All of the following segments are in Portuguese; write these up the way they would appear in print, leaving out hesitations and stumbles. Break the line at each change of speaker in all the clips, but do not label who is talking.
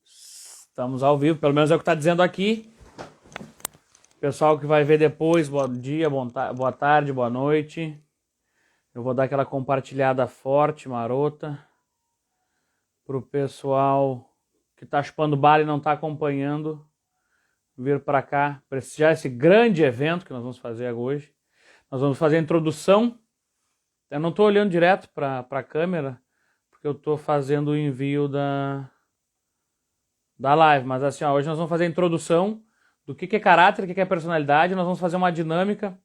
Estamos ao vivo, pelo menos é o que está dizendo aqui. Pessoal que vai ver depois, bom dia, boa tarde, boa noite. Eu vou dar aquela compartilhada forte, marota, para o pessoal que está chupando bala e não está acompanhando vir para cá, prestigiar esse grande evento que nós vamos fazer hoje. Nós vamos fazer a introdução. Eu não estou olhando direto para a câmera, porque eu estou fazendo o envio da live, mas assim, hoje nós vamos fazer a introdução do que é caráter, o que é personalidade. Nós vamos fazer uma dinâmica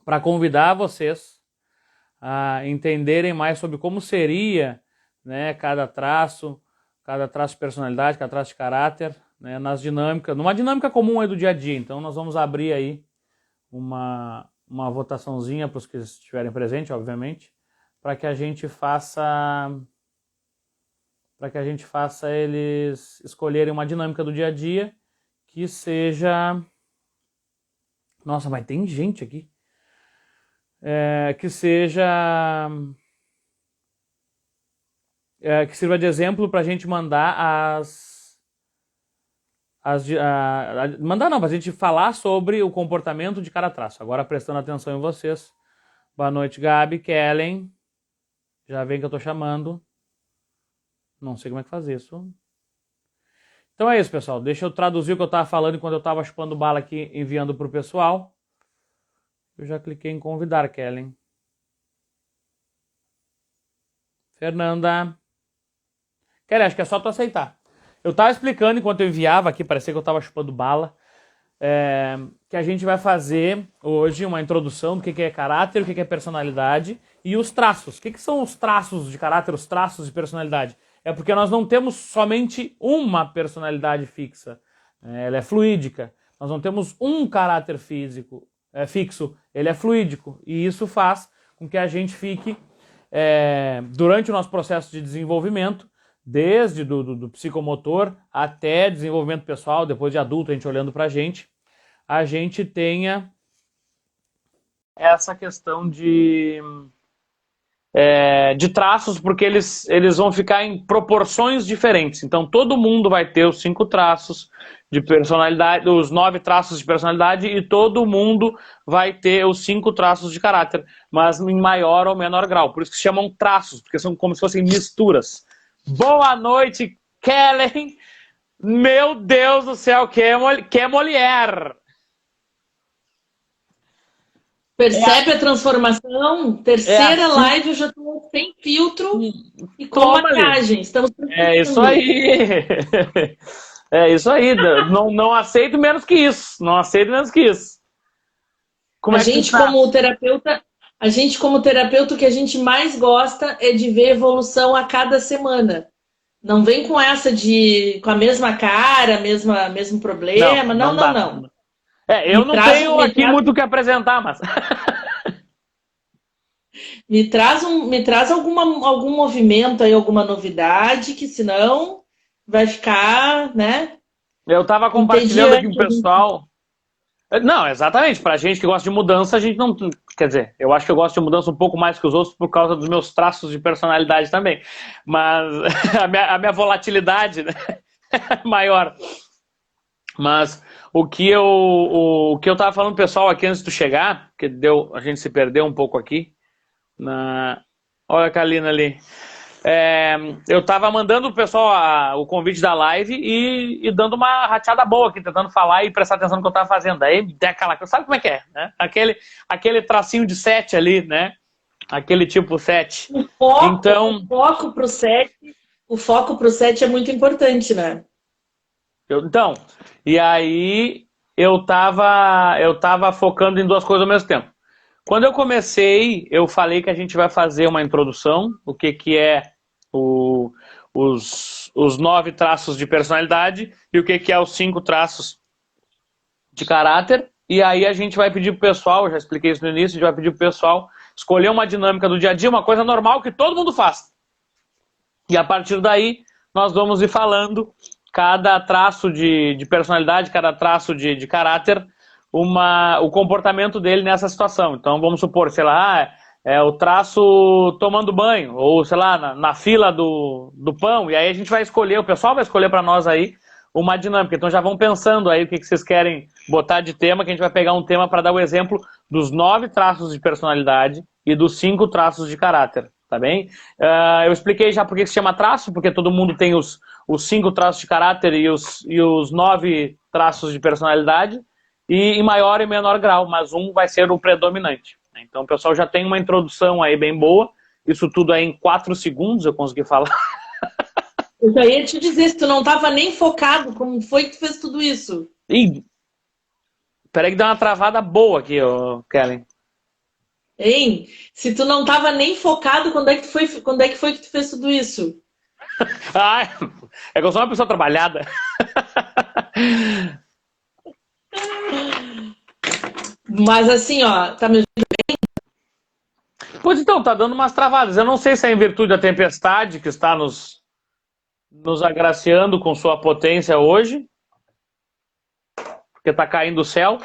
para convidar vocês a entenderem mais sobre como seria, né, cada traço de personalidade, cada traço de caráter, né, numa dinâmica comum aí do dia a dia. Então nós vamos abrir aí uma votaçãozinha para os que estiverem presentes, obviamente, para que a gente faça eles escolherem uma dinâmica do dia a dia que seja... Nossa, mas tem gente aqui. Que sirva de exemplo para a gente mandar para a gente falar sobre o comportamento de cada traço. Agora prestando atenção em vocês. Boa noite, Gabi, Kellen. Já vem que eu tô chamando. Não sei como é que faz isso. Então é isso, pessoal. Deixa eu traduzir o que eu estava falando enquanto eu estava chupando bala aqui, enviando para o pessoal. Eu já cliquei em convidar, Kellen. Fernanda. Kellen, acho que é só tu aceitar. Eu estava explicando enquanto eu enviava aqui, parecia que eu estava chupando bala, que a gente vai fazer hoje uma introdução do que é caráter, o que é personalidade e os traços. O que são os traços de caráter, os traços de personalidade? É porque nós não temos somente uma personalidade fixa, ela é fluídica. Nós não temos um caráter físico fixo, ele é fluídico. E isso faz com que a gente fique, durante o nosso processo de desenvolvimento, desde do psicomotor até desenvolvimento pessoal, depois de adulto, a gente olhando pra gente, a gente tenha essa questão de traços, porque eles vão ficar em proporções diferentes. Então todo mundo vai ter os 5 traços de personalidade, os 9 traços de personalidade, e todo mundo vai ter os 5 traços de caráter, mas em maior ou menor grau. Por isso que se chamam traços, porque são como se fossem misturas. Boa noite, Kellen. Meu Deus do céu, que mulher!
Percebe a transformação? Terceira live, eu já estou sem filtro e com maquiagem. Estamos
isso aí. É isso aí. Não aceito menos que isso. Não aceito menos que isso.
A gente, como terapeuta, o que a gente mais gosta é de ver evolução a cada semana. Não vem com essa com a mesma cara, mesmo problema. Não.
Eu não tenho aqui muito o que apresentar, mas...
Me traz algum movimento aí, alguma novidade, que senão vai ficar, né?
Eu estava compartilhando aqui com o pessoal. Não, exatamente. Pra gente que gosta de mudança, a gente não... Quer dizer, eu acho que eu gosto de mudança um pouco mais que os outros por causa dos meus traços de personalidade também. Mas a minha volatilidade, né, é maior. Mas o que eu tava falando pro pessoal aqui antes de tu chegar, que a gente se perdeu um pouco aqui. Olha a Kalina ali. Eu tava mandando pro pessoal o convite da live e dando uma rateada boa aqui, tentando falar e prestar atenção no que eu tava fazendo. Aí tem sabe como é que é, né? Aquele tracinho de 7 ali, né? Aquele tipo 7.
O foco pro 7 é muito importante, né?
Então, e aí eu tava focando em 2 coisas ao mesmo tempo. Quando eu comecei, eu falei que a gente vai fazer uma introdução, o que é os 9 traços de personalidade e o que é os 5 traços de caráter. E aí a gente vai pedir pro pessoal, eu já expliquei isso no início, a gente vai pedir pro pessoal escolher uma dinâmica do dia a dia, uma coisa normal que todo mundo faz. E a partir daí, nós vamos ir falando cada traço de personalidade, cada traço de caráter, o comportamento dele nessa situação. Então, vamos supor, sei lá, é o traço tomando banho, ou sei lá, na fila do pão, e aí a gente vai escolher, o pessoal vai escolher para nós aí uma dinâmica. Então já vão pensando aí o que vocês querem botar de tema, que a gente vai pegar um tema para dar o exemplo dos 9 traços de personalidade e dos 5 traços de caráter, tá bem? Eu expliquei já por que se chama traço, porque todo mundo tem os 5 traços de caráter e os 9 traços de personalidade, e em maior e menor grau, mas um vai ser o predominante. Então o pessoal já tem uma introdução aí bem boa, isso tudo aí em 4 segundos eu consegui falar.
Eu já ia te dizer, se tu não estava nem focado, como foi que tu fez tudo isso?
Ih, peraí que deu uma travada boa aqui, Kellen.
Hein? Se tu não estava nem focado, quando é que foi que tu fez tudo isso?
Ah, é que eu sou uma pessoa trabalhada.
Mas assim, ó, tá me...
Pois então, tá dando umas travadas. Eu não sei se é em virtude da tempestade que está nos agraciando com sua potência hoje, porque tá caindo o céu,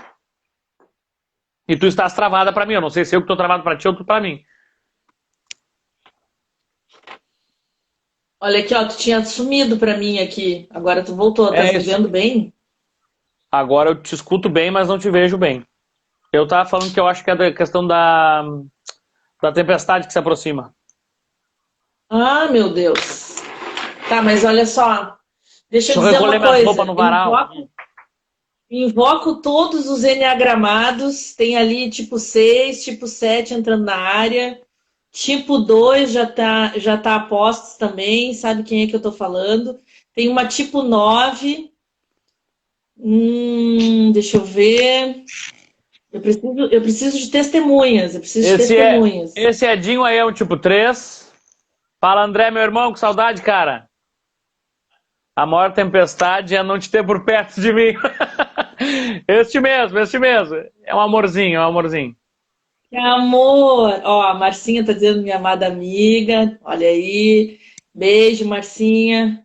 e tu estás travada para mim. Eu não sei se eu que tô travado para ti ou tu para mim.
Olha aqui, ó, tu tinha sumido pra mim aqui. Agora tu voltou, tá me vendo bem?
Agora eu te escuto bem, mas não te vejo bem. Eu tava falando que eu acho que é da questão da tempestade que se aproxima.
Ah, meu Deus. Tá, mas olha só. Deixa eu
Deixa
dizer uma coisa.
Roupa no varal.
Invoco todos os enneagramados. Tem ali tipo 6, tipo 7 entrando na área. Tipo 2 já tá a postos também. Sabe quem é que eu tô falando? Tem uma tipo 9. Deixa eu ver. Eu preciso de testemunhas.
Esse Edinho aí é um tipo 3. Fala, André, meu irmão, que saudade, cara. A maior tempestade é não te ter por perto de mim. Este mesmo. É um amorzinho.
Que amor! Ó, a Marcinha tá dizendo minha amada amiga. Olha aí. Beijo, Marcinha.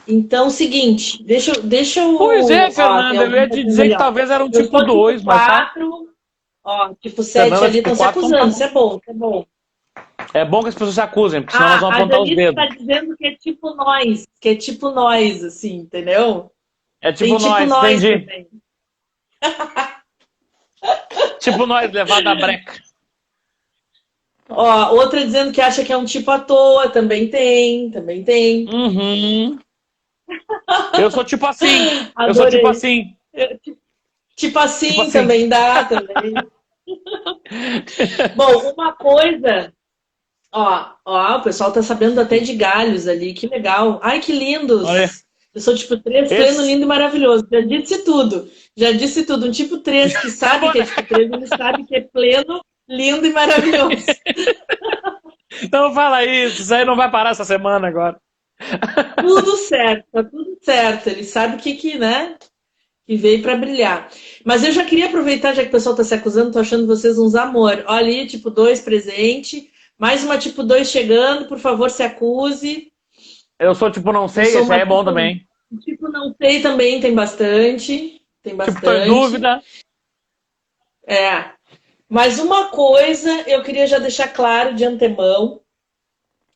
Então, seguinte, deixa eu...
Pois é, Fernanda, eu ia te dizer que talvez era um tipo 2, mas tá...
Ó, tipo 7 ali estão se acusando. Isso é bom.
É bom que as pessoas se acusem, porque senão elas vão apontar os dedos.
A Denise tá dizendo que é tipo nós, assim, entendeu?
É tipo nós, entendi. Também. Tipo nós, levado à breca.
Ó, outra dizendo que acha que é um tipo à toa, também tem.
Uhum. Eu sou tipo assim.
Adorei.
Eu sou tipo assim.
Tipo assim também dá, também. Bom, uma coisa... Ó, o pessoal tá sabendo até de galhos ali, que legal. Ai, que lindos! Olha. Eu sou tipo 3, pleno, lindo e maravilhoso. Já disse tudo. Um tipo 3 que sabe que é tipo 3, ele sabe que é pleno, lindo e maravilhoso.
Então fala isso aí não vai parar essa semana agora.
Tudo certo, tá tudo certo. Ele sabe que né? Que veio para brilhar. Mas eu já queria aproveitar, já que o pessoal tá se acusando, tô achando vocês uns amor. Olha ali, tipo 2 presente. Mais uma tipo 2 chegando, por favor, se acuse.
Eu sou tipo não sei, esse aí é bom também.
Tipo não sei também, tem bastante.
Tipo tô em dúvida.
É. Mas uma coisa eu queria já deixar claro de antemão,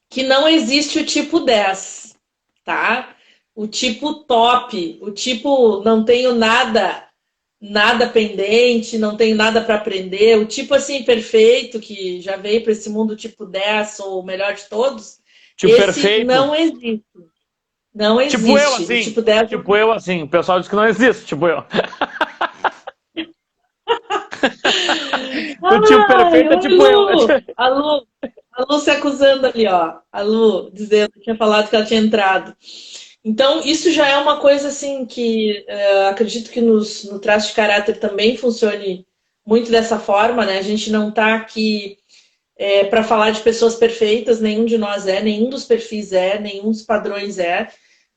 que não existe o tipo 10, tá? O tipo top, o tipo não tenho nada pendente, não tenho nada para aprender. O tipo assim perfeito, que já veio para esse mundo tipo 10, ou o melhor de todos,
tipo
esse
perfeito.
não existe. Não existe.
Tipo eu assim.
Tipo 10,
tipo eu assim. O pessoal diz que não existe, tipo eu. O tipo perfeito é tipo eu.
A Lu se acusando ali, ó. A Lu dizendo que tinha falado que ela tinha entrado. Então, isso já é uma coisa assim que acredito que no traço de caráter também funcione muito dessa forma, né? A gente não está aqui para falar de pessoas perfeitas, nenhum de nós é, nenhum dos perfis é, nenhum dos padrões é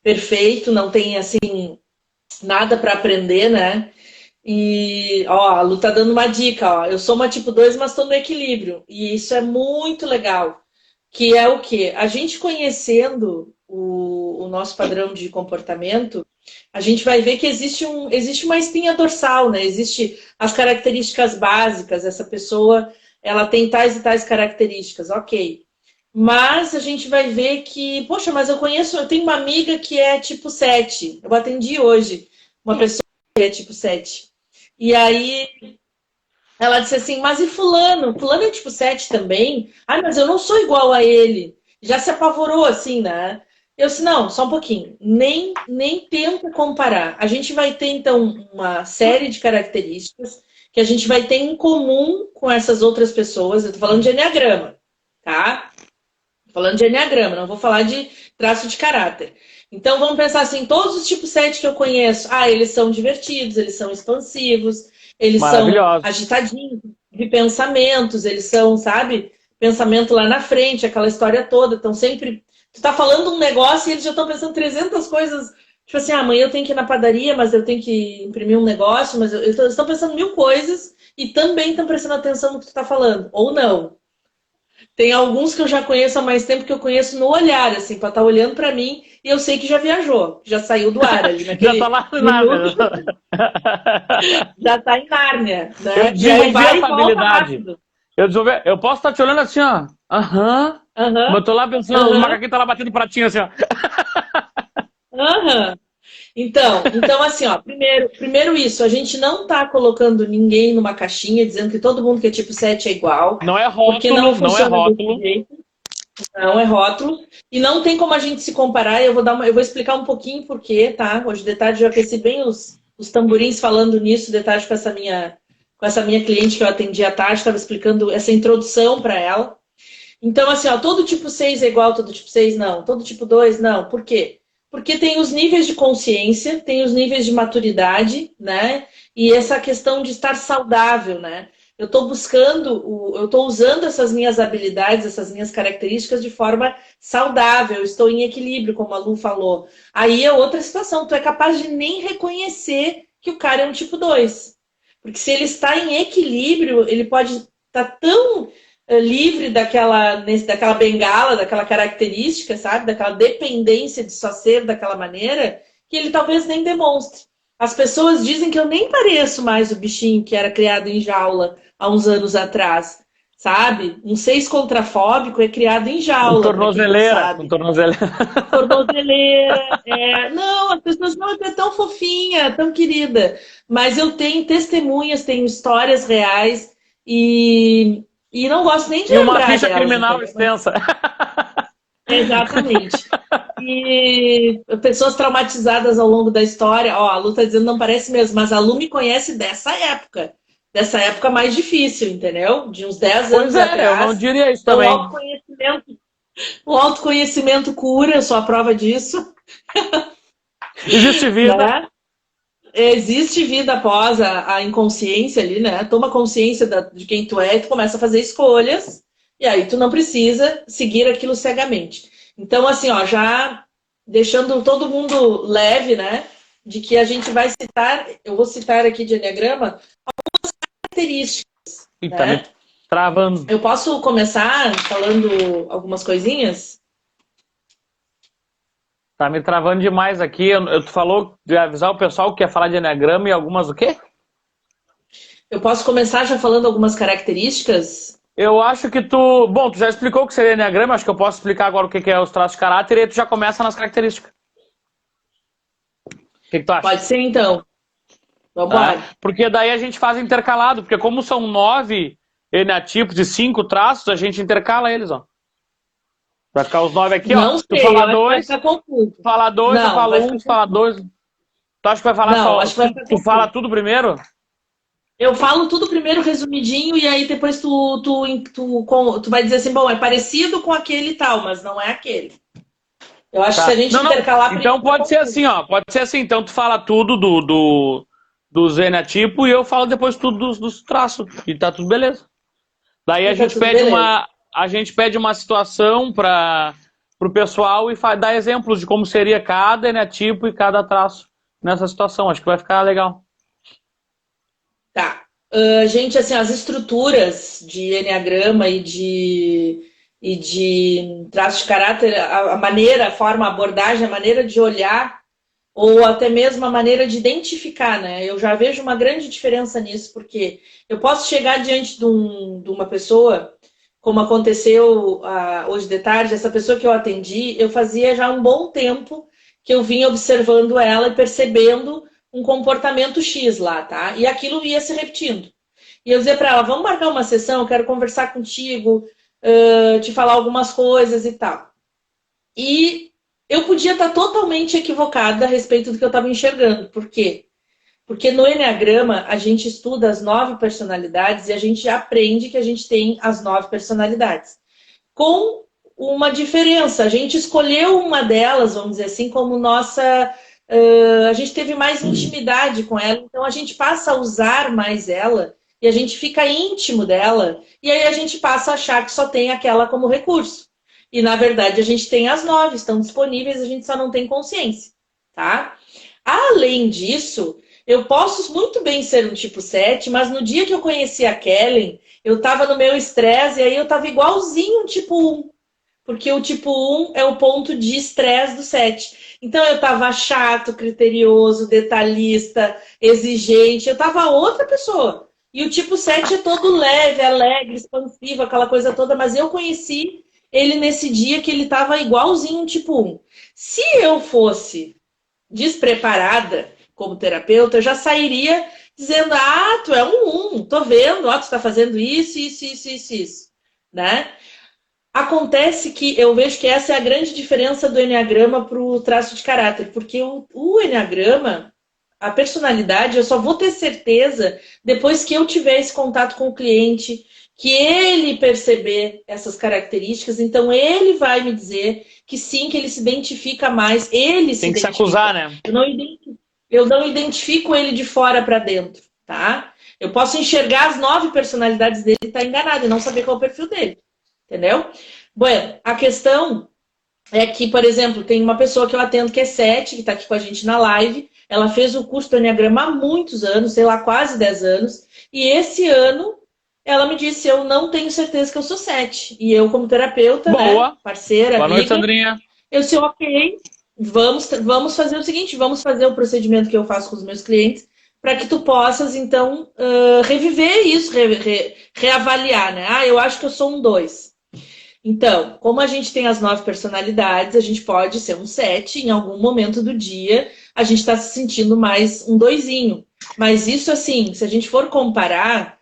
perfeito, não tem assim nada para aprender, né? E ó, a Lu tá dando uma dica, ó. Eu sou uma tipo 2, mas estou no equilíbrio. E isso é muito legal. Que é o quê? A gente conhecendo o nosso padrão de comportamento, a gente vai ver que existe uma espinha dorsal, né? Existe as características básicas. Essa pessoa, ela tem tais e tais características, ok. Mas a gente vai ver que, poxa, mas eu tenho uma amiga que é tipo 7. Eu atendi hoje uma pessoa que é tipo 7. E aí ela disse assim, mas e fulano? Fulano é tipo 7 também? Ah, mas eu não sou igual a ele. Já se apavorou assim, né? Eu disse, não, só um pouquinho. Nem tenta comparar. A gente vai ter, então, uma série de características que a gente vai ter em comum com essas outras pessoas. Eu tô falando de enneagrama, tá? Tô falando de enneagrama, não vou falar de traço de caráter. Então, vamos pensar assim, todos os tipos 7 que eu conheço, eles são divertidos, eles são expansivos, eles são agitadinhos, de pensamentos, eles são, sabe, pensamento lá na frente, aquela história toda. Então, sempre, tu tá falando um negócio e eles já estão pensando 300 coisas. Tipo assim, amanhã eu tenho que ir na padaria, mas eu tenho que imprimir um negócio, mas eles estão pensando 1000 coisas e também estão prestando atenção no que tu tá falando, ou não. Tem alguns que eu já conheço há mais tempo que eu conheço no olhar, assim, pra estar olhando pra mim e eu sei que já viajou, já saiu do ar ali naquele
já tá lá em Nárnia.
Já tá em Nárnia, né?
Eu desenvolvi essa habilidade. Eu posso estar te olhando assim, ó. Mas eu tô lá pensando, o macaquinho tá lá batendo pratinho assim, ó.
Então assim, ó, primeiro isso, a gente não tá colocando ninguém numa caixinha dizendo que todo mundo que é tipo 7 é igual.
Não é rótulo,
porque não funciona desse jeito. Não é rótulo. E não tem como a gente se comparar. Eu vou explicar um pouquinho por quê, tá? Hoje de tarde eu aqueci bem os tamborins falando nisso, de tarde com essa minha cliente que eu atendi à tarde, estava explicando essa introdução para ela. Então, assim, ó, todo tipo 6 é igual, todo tipo 6 não. Todo tipo 2 não. Por quê? Porque tem os níveis de consciência, tem os níveis de maturidade, né? E essa questão de estar saudável, né? Eu estou usando essas minhas habilidades, essas minhas características de forma saudável, estou em equilíbrio, como a Lu falou. Aí é outra situação, tu é capaz de nem reconhecer que o cara é um tipo 2. Porque se ele está em equilíbrio, ele pode estar tão livre daquela bengala, daquela característica, sabe? Daquela dependência de só ser daquela maneira, que ele talvez nem demonstre. As pessoas dizem que eu nem pareço mais o bichinho que era criado em jaula há uns anos atrás, sabe? Um 6 contrafóbico é criado em jaula.
Tornozeleira.
Tornozeleira. Não, as pessoas não é tão fofinha, tão querida. Mas eu tenho testemunhas, tenho histórias reais e não gosto nem de lembrar
uma ficha
delas,
criminal extensa.
Exatamente. E pessoas traumatizadas ao longo da história. Ó, a Lu tá dizendo não parece mesmo, mas a Lu me conhece dessa época mais difícil, entendeu? De uns 10 anos atrás.
Eu não diria isso também.
O autoconhecimento cura, eu sou a prova disso.
Existe vida.
Né? Existe vida após a inconsciência ali, né? Toma consciência de quem tu é e tu começa a fazer escolhas. E aí tu não precisa seguir aquilo cegamente. Então, assim, ó, já deixando todo mundo leve, né? De que a gente vai citar, eu vou citar aqui de enneagrama, algumas características.
Tá me travando.
Eu posso começar falando algumas coisinhas?
Tá me travando demais aqui. Tu falou de avisar o pessoal que quer falar de enneagrama e algumas o quê?
Eu posso começar já falando algumas características?
Eu acho que tu... Bom, tu já explicou o que seria enneagrama, acho que eu posso explicar agora o que é os traços de caráter e aí tu já começa nas características. O que tu acha?
Pode ser, então. Vamos lá.
Porque daí a gente faz intercalado, porque como são 9 eneatipos e 5 traços, a gente intercala eles, ó. Vai ficar os 9 aqui,
não
ó.
Sei,
tu fala 2,
tu
fala 2, eu falo 1, tu fala 2. Tu acha que vai falar
não,
só? Tu fala tudo primeiro?
Eu falo tudo primeiro resumidinho e aí depois tu vai dizer assim, bom, é parecido com aquele e tal, mas não é aquele. Eu acho que se a gente intercalar...
Então pode ser assim, ó. Pode ser assim, então tu fala tudo do eneatipo e eu falo depois tudo dos traços. E tá tudo beleza. Daí a gente pede uma situação pro pessoal e dá exemplos de como seria cada eneatipo e cada traço nessa situação. Acho que vai ficar legal.
Tá. Gente, assim, as estruturas de enneagrama e de traços de caráter, a maneira, a forma, a abordagem, a maneira de olhar ou até mesmo a maneira de identificar, né? Eu já vejo uma grande diferença nisso, porque eu posso chegar diante de uma pessoa, como aconteceu hoje de tarde, essa pessoa que eu atendi, eu fazia já um bom tempo que eu vinha observando ela e percebendo um comportamento X lá, tá? E aquilo ia se repetindo. E eu dizia para ela, vamos marcar uma sessão, eu quero conversar contigo, te falar algumas coisas e tal. E eu podia estar totalmente equivocada a respeito do que eu estava enxergando. Por quê? Porque no Enneagrama a gente estuda as 9 personalidades e a gente aprende que a gente tem as 9 personalidades. Com uma diferença, a gente escolheu uma delas, vamos dizer assim, como nossa... a gente teve mais intimidade com ela, então a gente passa a usar mais ela e a gente fica íntimo dela, e aí a gente passa a achar que só tem aquela como recurso. E na verdade a gente tem as 9, estão disponíveis, a gente só não tem consciência, tá? Além disso, eu posso muito bem ser um tipo 7, mas no dia que eu conheci a Kellen, eu tava no meu estresse e aí eu tava igualzinho um tipo 1. Porque o tipo 1 é o ponto de estresse do 7. Então eu tava chato, criterioso, detalhista, exigente, eu tava outra pessoa. E o tipo 7 é todo leve, alegre, expansivo, aquela coisa toda, mas eu conheci ele nesse dia que ele tava igualzinho um tipo 1. Se eu fosse despreparada como terapeuta, eu já sairia dizendo, tu é um 1, tô vendo, tu tá fazendo isso, né? Acontece que eu vejo que essa é a grande diferença do Enneagrama para o traço de caráter, porque o Enneagrama, a personalidade, eu só vou ter certeza depois que eu tiver esse contato com o cliente, que ele perceber essas características, então ele vai me dizer que sim, que ele se identifica mais, ele se identifica.
Tem que se acusar, né?
Eu não identifico ele de fora para dentro, tá? Eu posso enxergar as 9 personalidades dele e estar enganado e não saber qual é o perfil dele. Entendeu? Bueno, a questão é que, por exemplo, tem uma pessoa que eu atendo que é 7, que está aqui com a gente na live. Ela fez o curso do Enneagrama há muitos anos, sei lá, quase 10 anos. E esse ano ela me disse, eu não tenho certeza que eu sou 7. E eu, como terapeuta,
Boa.
Né, parceira,
Boa
amiga,
noite, Sandrinha.
Eu disse, ok, vamos fazer o seguinte, vamos fazer o procedimento que eu faço com os meus clientes para que tu possas, então, reviver isso, reavaliar, né? Eu acho que eu sou um 2. Então, como a gente tem as 9 personalidades, a gente pode ser um 7, em algum momento do dia, a gente está se sentindo mais um 2zinho. Mas isso, assim, se a gente for comparar,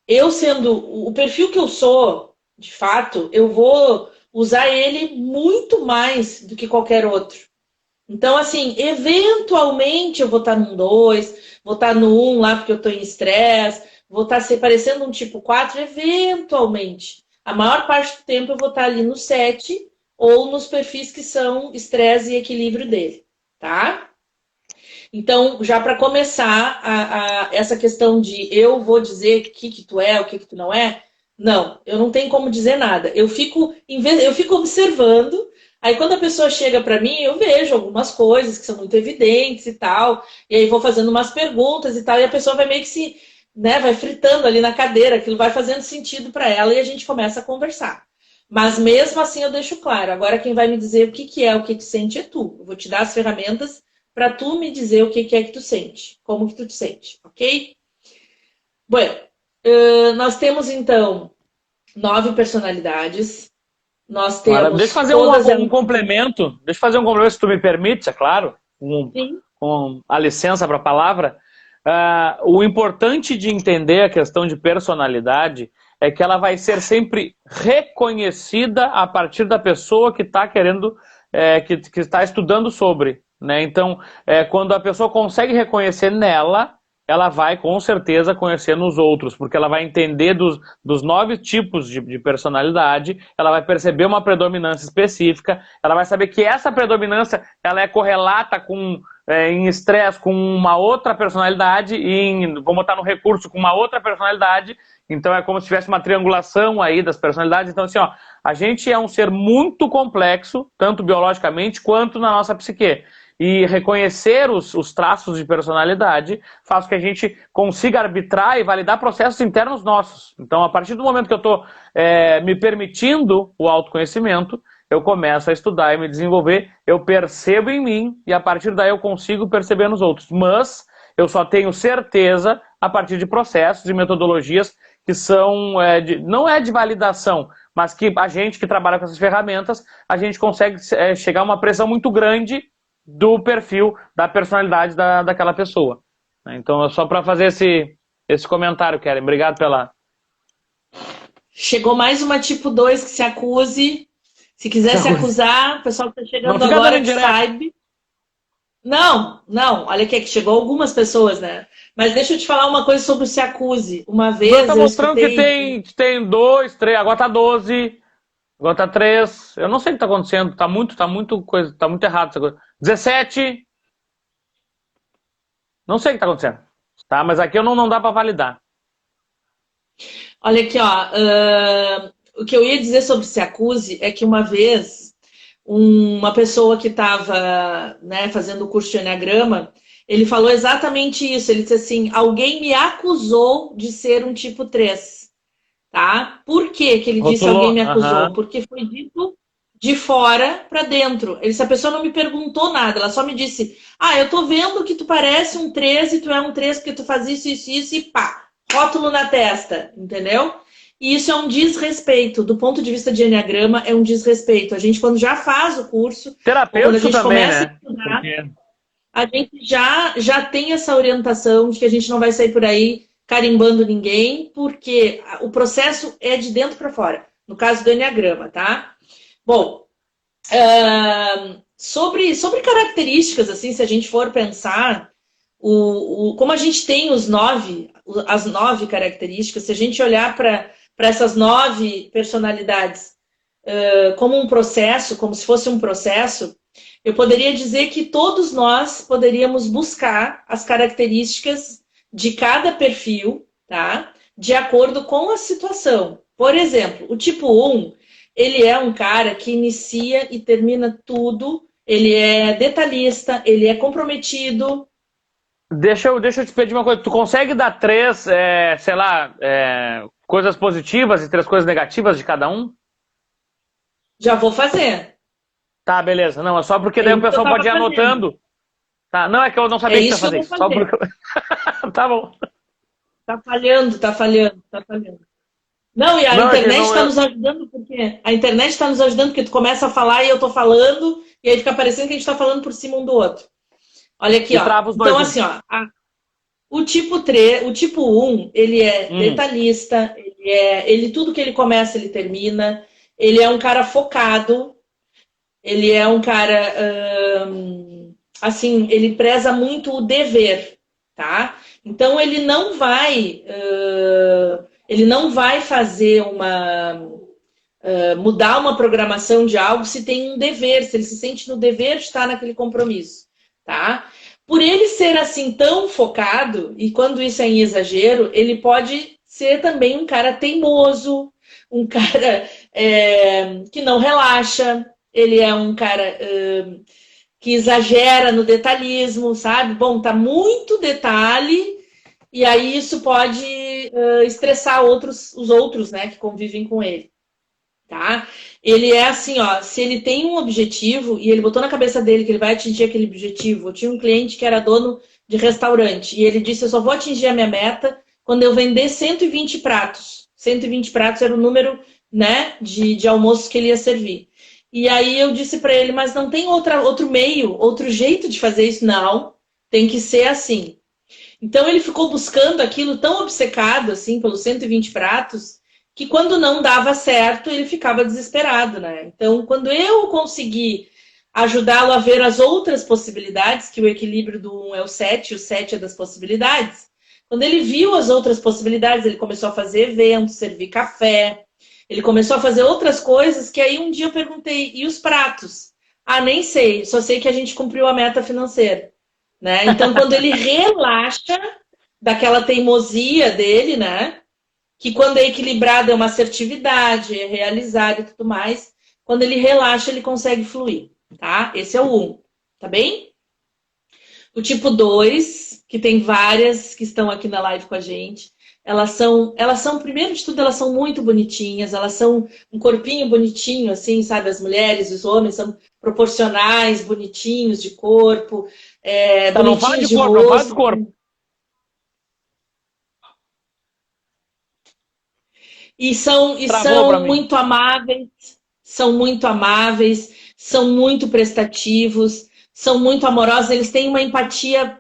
eu sendo o perfil que eu sou, de fato, eu vou usar ele muito mais do que qualquer outro. Então, assim, eventualmente eu vou estar num 2, vou estar no 1 lá porque eu estou em estresse, vou estar se parecendo um tipo 4, eventualmente. A maior parte do tempo eu vou estar ali no 7 ou nos perfis que são estresse e equilíbrio dele, tá? Então, já para começar, essa questão de eu vou dizer o que tu é, o que tu não é, não, eu não tenho como dizer nada. Eu fico observando, aí quando a pessoa chega para mim, eu vejo algumas coisas que são muito evidentes e tal, e aí vou fazendo umas perguntas e tal, e a pessoa vai meio que se... Né, vai fritando ali na cadeira, aquilo vai fazendo sentido para ela e a gente começa a conversar. Mas mesmo assim eu deixo claro, agora quem vai me dizer o que é, o que tu sente é tu. Eu vou te dar as ferramentas para tu me dizer o que é que tu sente, como que tu te sente, ok? Bueno, nós temos então 9 personalidades. Nós temos.
Deixa eu fazer um complemento. Deixa eu fazer um complemento, se tu me permite, é claro, com a licença para a palavra. O importante de entender a questão de personalidade é que ela vai ser sempre reconhecida a partir da pessoa que está querendo, que está estudando sobre. Né? Então, quando a pessoa consegue reconhecer nela, ela vai com certeza conhecer nos outros, porque ela vai entender dos 9 tipos de personalidade, ela vai perceber uma predominância específica, ela vai saber que essa predominância ela é correlata com... em estresse com uma outra personalidade e vamos botar no recurso com uma outra personalidade, então é como se tivesse uma triangulação aí das personalidades. Então assim, a gente é um ser muito complexo, tanto biologicamente quanto na nossa psique, e reconhecer os traços de personalidade faz com que a gente consiga arbitrar e validar processos internos nossos. Então a partir do momento que eu estou me permitindo o autoconhecimento, eu começo a estudar e me desenvolver, eu percebo em mim e a partir daí eu consigo perceber nos outros. Mas eu só tenho certeza a partir de processos e metodologias que são, não é de validação, mas que a gente que trabalha com essas ferramentas, a gente consegue chegar a uma pressão muito grande do perfil, da personalidade daquela pessoa. Então é só para fazer esse comentário, Keren. Obrigado pela...
Chegou mais uma tipo 2 que se acuse. Se quiser se acusar, o pessoal que está chegando agora que saiba. Não, olha aqui, que chegou algumas pessoas, né? Mas deixa eu te falar uma coisa sobre o se acuse. Uma vez
tá mostrando que tem 2, 3, agora tá 12, agora tá 3. Eu não sei o que tá acontecendo, tá muito errado essa coisa. 17. Não sei o que tá acontecendo. Tá, mas aqui não dá para validar.
Olha aqui, ó. O que eu ia dizer sobre se acuse é que uma vez uma pessoa que estava, né, fazendo o curso de Enneagrama, ele falou exatamente isso. Ele disse assim: alguém me acusou de ser um tipo 3. Tá? Por que que ele disse alguém me acusou? Porque foi dito de fora para dentro. Essa pessoa não me perguntou nada, ela só me disse: eu tô vendo que tu parece um 3 e tu é um 3 porque tu faz isso e pá, rótulo na testa, entendeu? E isso é um desrespeito. Do ponto de vista de Enneagrama, é um desrespeito. A gente, quando já faz o curso,
terapeuta
quando a gente
também,
começa
né?
a estudar, a gente já tem essa orientação de que a gente não vai sair por aí carimbando ninguém, porque o processo é de dentro para fora. No caso do Enneagrama, tá? Bom, sobre características, assim, se a gente for pensar, como a gente tem as 9 características, se a gente olhar para essas 9 personalidades como um processo, como se fosse um processo, eu poderia dizer que todos nós poderíamos buscar as características de cada perfil, tá? De acordo com a situação. Por exemplo, o tipo 1, ele é um cara que inicia e termina tudo, ele é detalhista, ele é comprometido.
Deixa eu te pedir uma coisa. Tu consegue dar 3, coisas positivas e 3 coisas negativas de cada um?
Já vou fazer.
Tá, beleza. Não, é só porque daí o pessoal pode ir anotando. Tá, não, é que eu não sabia que ia fazer isso. Só porque... Tá bom.
Tá falhando. Não, e a internet está nos ajudando porque tu começa a falar e eu tô falando e aí fica parecendo que a gente tá falando por cima um do outro. Olha aqui, ó. Então, assim, ó. O tipo 1, ele é detalhista, ele tudo que ele começa, ele termina. Ele é um cara focado. Ele é um cara, assim, ele preza muito o dever, tá? Então, ele não vai fazer mudar uma programação de algo se tem um dever, se ele se sente no dever de estar naquele compromisso, tá? Por ele ser assim tão focado, e quando isso é em exagero, ele pode ser também um cara teimoso, um cara que não relaxa. Ele é um cara que exagera no detalhismo, sabe? Bom, tá muito detalhe, e aí isso pode estressar os outros, né, que convivem com ele, tá? Ele é assim, ó, se ele tem um objetivo e ele botou na cabeça dele que ele vai atingir aquele objetivo. Eu tinha um cliente que era dono de restaurante e ele disse: eu só vou atingir a minha meta quando eu vender 120 pratos. 120 pratos era o número, né, de almoços que ele ia servir. E aí eu disse para ele: mas não tem outro meio, outro jeito de fazer isso? Não, tem que ser assim. Então ele ficou buscando aquilo tão obcecado assim pelos 120 pratos que quando não dava certo ele ficava desesperado, né? Então quando eu consegui ajudá-lo a ver as outras possibilidades, que o equilíbrio do 1 é o 7 é das possibilidades. Quando ele viu as outras possibilidades, ele começou a fazer eventos, servir café. Ele começou a fazer outras coisas que aí um dia eu perguntei: e os pratos? Nem sei, só sei que a gente cumpriu a meta financeira, né? Então, quando ele relaxa daquela teimosia dele, né? Que quando é equilibrado é uma assertividade, é realizar e tudo mais. Quando ele relaxa, ele consegue fluir, tá? Esse é o 1, tá bem? O tipo 2, que tem várias que estão aqui na live com a gente. primeiro de tudo, elas são muito bonitinhas, elas são um corpinho bonitinho, assim, sabe? As mulheres, os homens são proporcionais, bonitinhos de corpo, bonitinhos de rosto.
Não fala de corpo.
E são muito amáveis, são muito prestativos, são muito amorosos, eles têm uma empatia,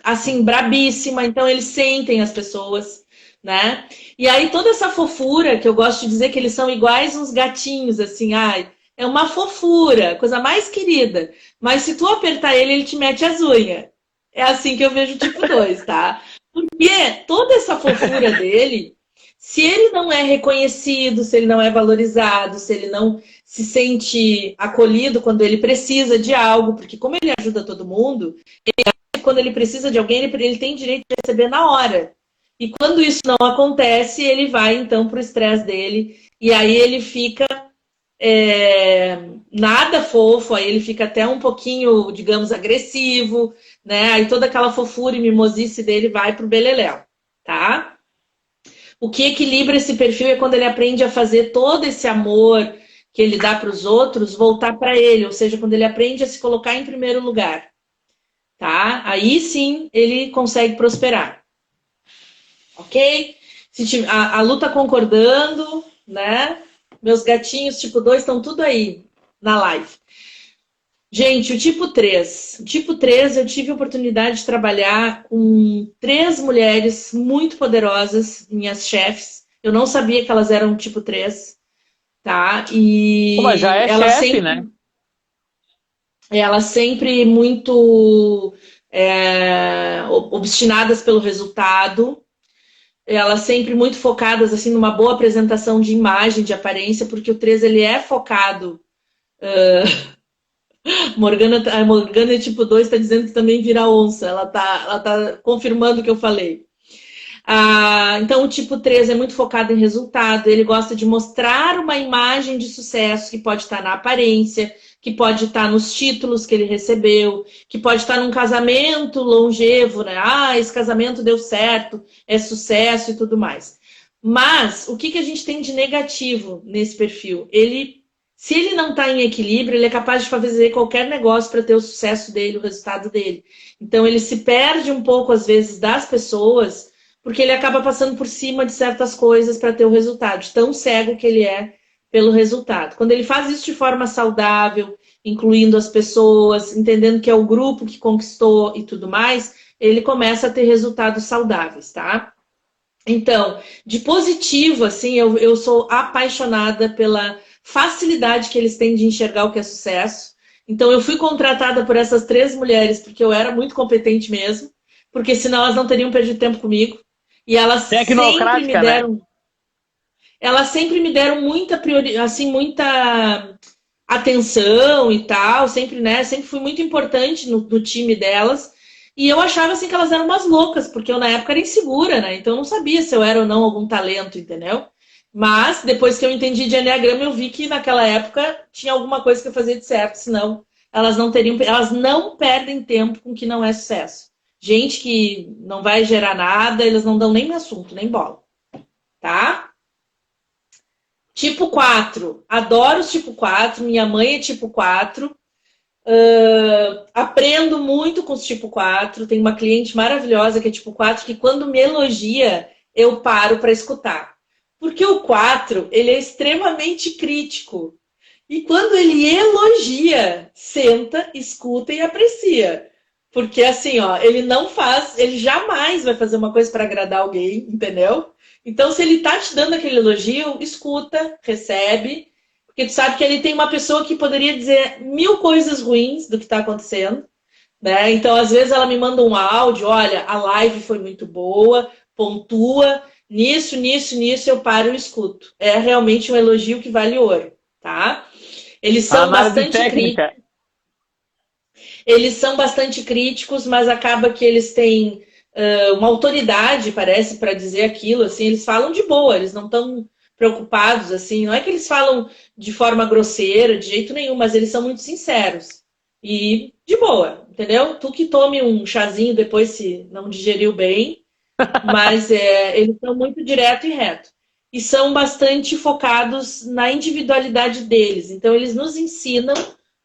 assim, brabíssima, então eles sentem as pessoas, né? E aí toda essa fofura, que eu gosto de dizer que eles são iguais uns gatinhos, assim, ai, é uma fofura, coisa mais querida. Mas se tu apertar ele, ele te mete as unhas. É assim que eu vejo o tipo 2, tá? Porque toda essa fofura dele, se ele não é reconhecido, se ele não é valorizado, se ele não se sente acolhido quando ele precisa de algo, porque como ele ajuda todo mundo, quando ele precisa de alguém, ele tem direito de receber na hora. E quando isso não acontece, ele vai então para o estresse dele, e aí ele fica nada fofo, aí ele fica até um pouquinho, digamos, agressivo, né? Aí toda aquela fofura e mimosice dele vai pro beleléu, tá? O que equilibra esse perfil é quando ele aprende a fazer todo esse amor que ele dá para os outros voltar para ele, ou seja, quando ele aprende a se colocar em primeiro lugar, tá? Aí sim ele consegue prosperar, ok? A Lu tá concordando, né? Meus gatinhos tipo 2 estão tudo aí na live. Gente, o tipo 3. O tipo 3, eu tive a oportunidade de trabalhar com 3 mulheres muito poderosas, minhas chefes. Eu não sabia que elas eram tipo 3, tá? E
mas já é chefe, né?
Elas sempre muito obstinadas pelo resultado. Elas sempre muito focadas assim numa boa apresentação de imagem, de aparência, porque o 3 ele é focado. A Morgana tipo 2 está dizendo que também vira onça. Ela tá confirmando o que eu falei. Então, o tipo 3 é muito focado em resultado. Ele gosta de mostrar uma imagem de sucesso que pode estar na aparência, que pode estar nos títulos que ele recebeu, que pode estar num casamento longevo, né? Esse casamento deu certo, é sucesso e tudo mais. Mas, o que a gente tem de negativo nesse perfil? Se ele não está em equilíbrio, ele é capaz de fazer qualquer negócio para ter o sucesso dele, o resultado dele. Então, ele se perde um pouco, às vezes, das pessoas, porque ele acaba passando por cima de certas coisas para ter o resultado. Tão cego que ele é pelo resultado. Quando ele faz isso de forma saudável, incluindo as pessoas, entendendo que é o grupo que conquistou e tudo mais, ele começa a ter resultados saudáveis, tá? Então, de positivo, assim, eu sou apaixonada pela facilidade que eles têm de enxergar o que é sucesso. Então, eu fui contratada por essas 3 mulheres porque eu era muito competente mesmo, porque senão elas não teriam perdido tempo comigo. E elas sempre me deram... Né? Elas sempre me deram muita atenção e tal, sempre, né? Sempre fui muito importante no time delas. E eu achava assim que elas eram umas loucas, porque eu na época era insegura, né? Então eu não sabia se eu era ou não algum talento, entendeu? Mas depois que eu entendi de Enneagrama, eu vi que naquela época tinha alguma coisa que eu fazia de certo, senão elas não perdem tempo com o que não é sucesso. Gente que não vai gerar nada, eles não dão nem assunto, nem bola. Tá? Tipo 4. Adoro os tipo 4. Minha mãe é tipo 4. Aprendo muito com os tipo 4. Tem uma cliente maravilhosa que é tipo 4, que quando me elogia, eu paro para escutar. Porque o 4, ele é extremamente crítico. E quando ele elogia, senta, escuta e aprecia. Porque assim, ó, ele jamais vai fazer uma coisa para agradar alguém, entendeu? Então, se ele tá te dando aquele elogio, escuta, recebe, porque tu sabe que ele tem uma pessoa que poderia dizer 1000 coisas ruins do que tá acontecendo, né? Então, às vezes ela me manda um áudio, olha, a live foi muito boa, pontua, nisso, eu paro e escuto. É realmente um elogio que vale ouro, tá? Eles são bastante críticos. Eles são bastante críticos, mas acaba que eles têm uma autoridade, parece, para dizer aquilo, assim, eles falam de boa, eles não estão preocupados, assim, não é que eles falam de forma grosseira, de jeito nenhum, mas eles são muito sinceros e de boa, entendeu? Tu que tome um chazinho depois se não digeriu bem, Mas eles são muito direto e reto. E são bastante focados na individualidade deles. Então, eles nos ensinam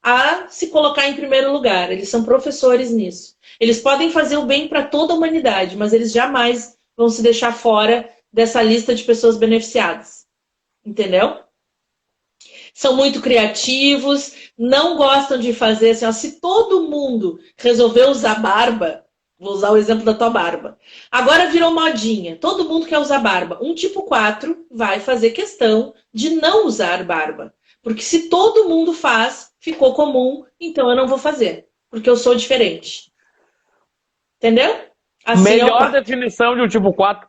a se colocar em primeiro lugar. Eles são professores nisso. Eles podem fazer o bem para toda a humanidade, mas eles jamais vão se deixar fora dessa lista de pessoas beneficiadas. Entendeu? São muito criativos, não gostam de fazer assim, ó, se todo mundo resolver usar barba, vou usar o exemplo da tua barba. Agora virou modinha, todo mundo quer usar barba. Um tipo 4 vai fazer questão de não usar barba. Porque se todo mundo faz, ficou comum, então eu não vou fazer. Porque eu sou diferente. Entendeu?
Assim melhor definição de um tipo 4